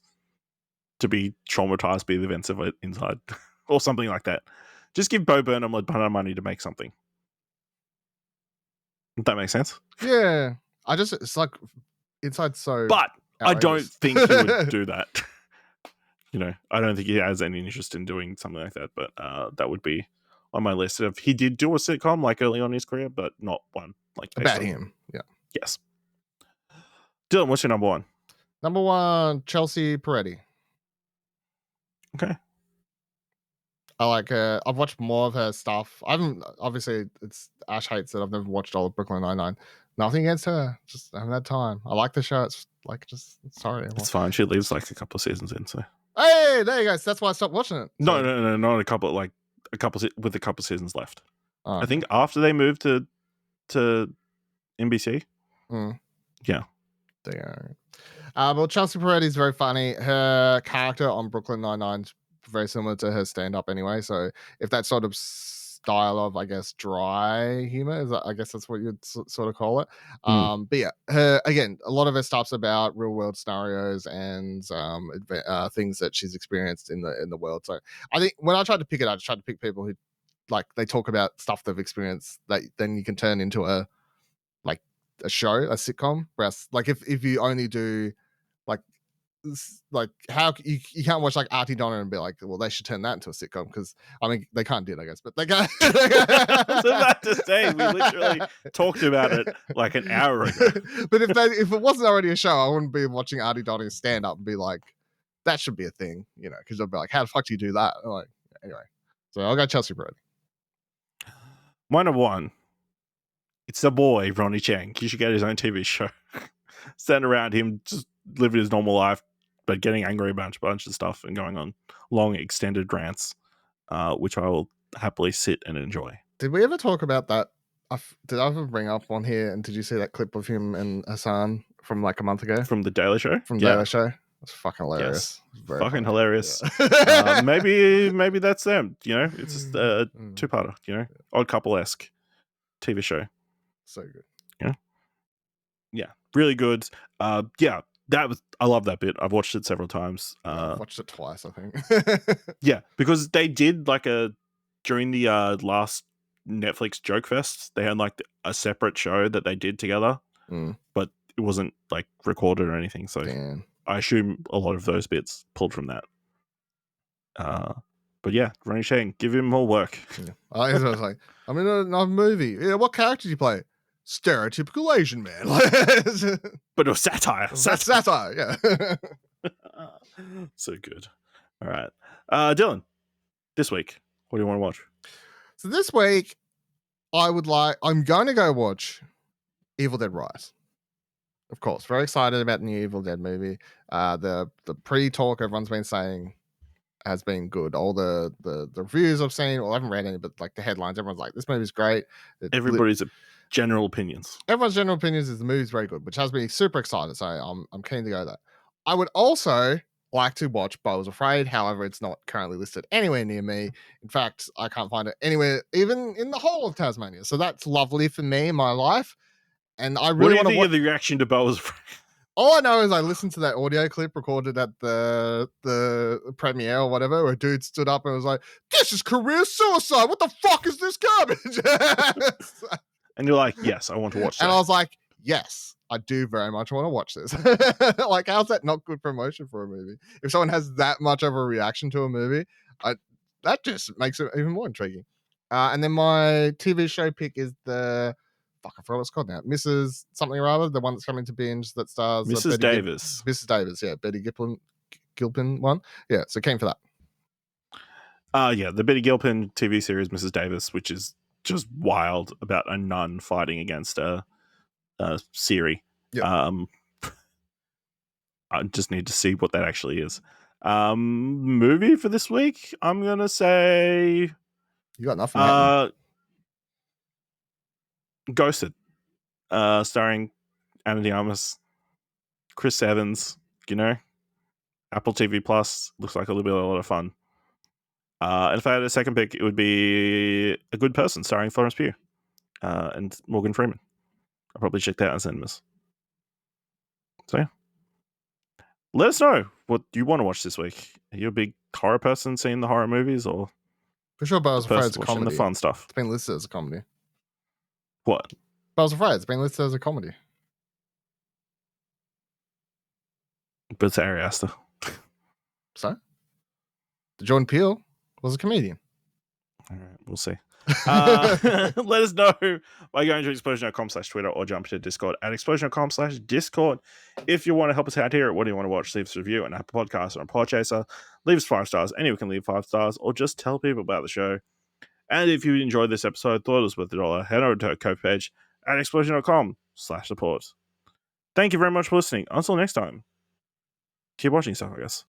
to be traumatized by the events of it Inside or something like that. Just give Bo Burnham a ton of money to make something. Does that make sense? Yeah. It's like Inside so But outrageous. I don't think he would do that. I don't think he has any interest in doing something like that, but that would be on my list. If he did do a sitcom like early on in his career, but not one like about him. Yeah. Yes. Dylan, what's your number 1? Number 1, Chelsea Peretti. Okay. I like her. I've watched more of her stuff. I haven't. Obviously, it's Ash hates it. I've never watched all of Brooklyn Nine-Nine. Nothing against her. Just I haven't had time. I like the show. It's like just sorry. It's fine. She leaves like a couple of seasons in. So Hey, there you go. So that's why I stopped watching it. no, So- no, not a couple. Like with a couple of seasons left. Oh, I think after they moved to NBC. Mm. Yeah. There you go. Well, Chelsea Peretti is very funny. Her character on Brooklyn Nine-Nine is very similar to her stand-up anyway. So if that sort of style of, I guess, dry humor is, I guess that's what you'd sort of call it. But yeah, her again, a lot of her stuff's about real-world scenarios and things that she's experienced in the world. So I think when I tried to pick it, I just tried to pick people who like they talk about stuff they've experienced that then you can turn into a show, a sitcom. Whereas, like if you only do like how you can't watch like Aunty, Donna and be like, well, they should turn that into a sitcom because I mean they can't do it, I guess, but they can't. I was about to say we literally talked about it like an hour ago. But if it wasn't already a show, I wouldn't be watching Aunty, Donna stand up and be like, that should be a thing, because they'll be like, how the fuck do you do that? Like anyway, so I'll go Chelsea Peretti. My number one. It's the boy, Ronnie Chang. He should get his own TV show. Stand around him, just living his normal life, but getting angry about a bunch of stuff and going on long, extended rants, which I will happily sit and enjoy. Did we ever talk about that? Did I ever bring up on here? And did you see that clip of him and Hassan from like a month ago? From The Daily Show? From Daily Show? That's fucking hilarious. Yes. Very Fucking funny. hilarious. Yeah. Maybe that's them. It's just a two-parter. Odd couple-esque TV show. So good. Yeah, really good. I love that bit. I've watched it several times. I've watched it twice, I think. Yeah, because they did during the last Netflix Joke Fest, they had like a separate show that they did together, but it wasn't like recorded or anything. So Damn. I assume a lot of those bits pulled from that. But yeah, Ronnie Chang, give him more work. Yeah. I was like, I'm in a movie. Yeah, what character did you play? Stereotypical Asian man. But it was satire. That's satire, yeah. So good. All right. Dylan, this week, what do you want to watch? So this week, I'm going to go watch Evil Dead Rise. Of course, very excited about the new Evil Dead movie. The pre-talk everyone's been saying has been good. All the reviews I've seen, well, I haven't read any, but like the headlines, everyone's like, this movie's great. Everybody's general opinions. Everyone's general opinions is the movie's very good, which has me super excited. So I'm keen to go there. I would also like to watch Beau Was Afraid. However, it's not currently listed anywhere near me. In fact, I can't find it anywhere, even in the whole of Tasmania. So that's lovely for me in my life. And I really want to think of the reaction to Beau Was Afraid? All I know is I listened to that audio clip recorded at the premiere or whatever, where a dude stood up and was like, "This is career suicide. What the fuck is this garbage?" And you're like, "Yes, I want to watch that." And I was like, "Yes, I do very much want to watch this." Like, how's that not good promotion for a movie? If someone has that much of a reaction to a movie, that just makes it even more intriguing. And then my TV show pick is I forgot what it's called now. Mrs. something or other, the one that's coming to binge that stars Mrs. Davis. Mrs. Davis, yeah, Betty Gilpin one. Yeah, so came for that. The Betty Gilpin TV series, Mrs. Davis, which is just wild about a nun fighting against a Siri. Yep. I just need to see what that actually is. Movie for this week, I'm gonna say You got nothing. Ghosted, starring Anna de Armas, Chris Evans. Apple TV Plus looks like a lot of fun. And if I had a second pick, it would be A Good Person, starring Florence Pugh and Morgan Freeman. I'll probably check that out in cinemas. So yeah, let us know what you want to watch this week. Are you a big horror person, seeing the horror movies, or For sure, Beau Was Afraid is a watching comedy. the fun stuff? It's been listed as a comedy. What? Beau Was Afraid, it's been listed as a comedy. But it's Ari Aster. So? Jordan Peele was a comedian. All right, we'll see. Let us know by going to explosion.com/Twitter or jump to Discord at explosion.com/Discord. If you want to help us out here, what do you want to watch? Leave us a review on Apple Podcasts or on Podchaser. Leave us 5 stars. Anyone can leave 5 stars, or just tell people about the show. And if you enjoyed this episode, thought it was worth $1, head over to our Ko page at explosion.com/support. Thank you very much for listening. Until next time, keep watching stuff, I guess.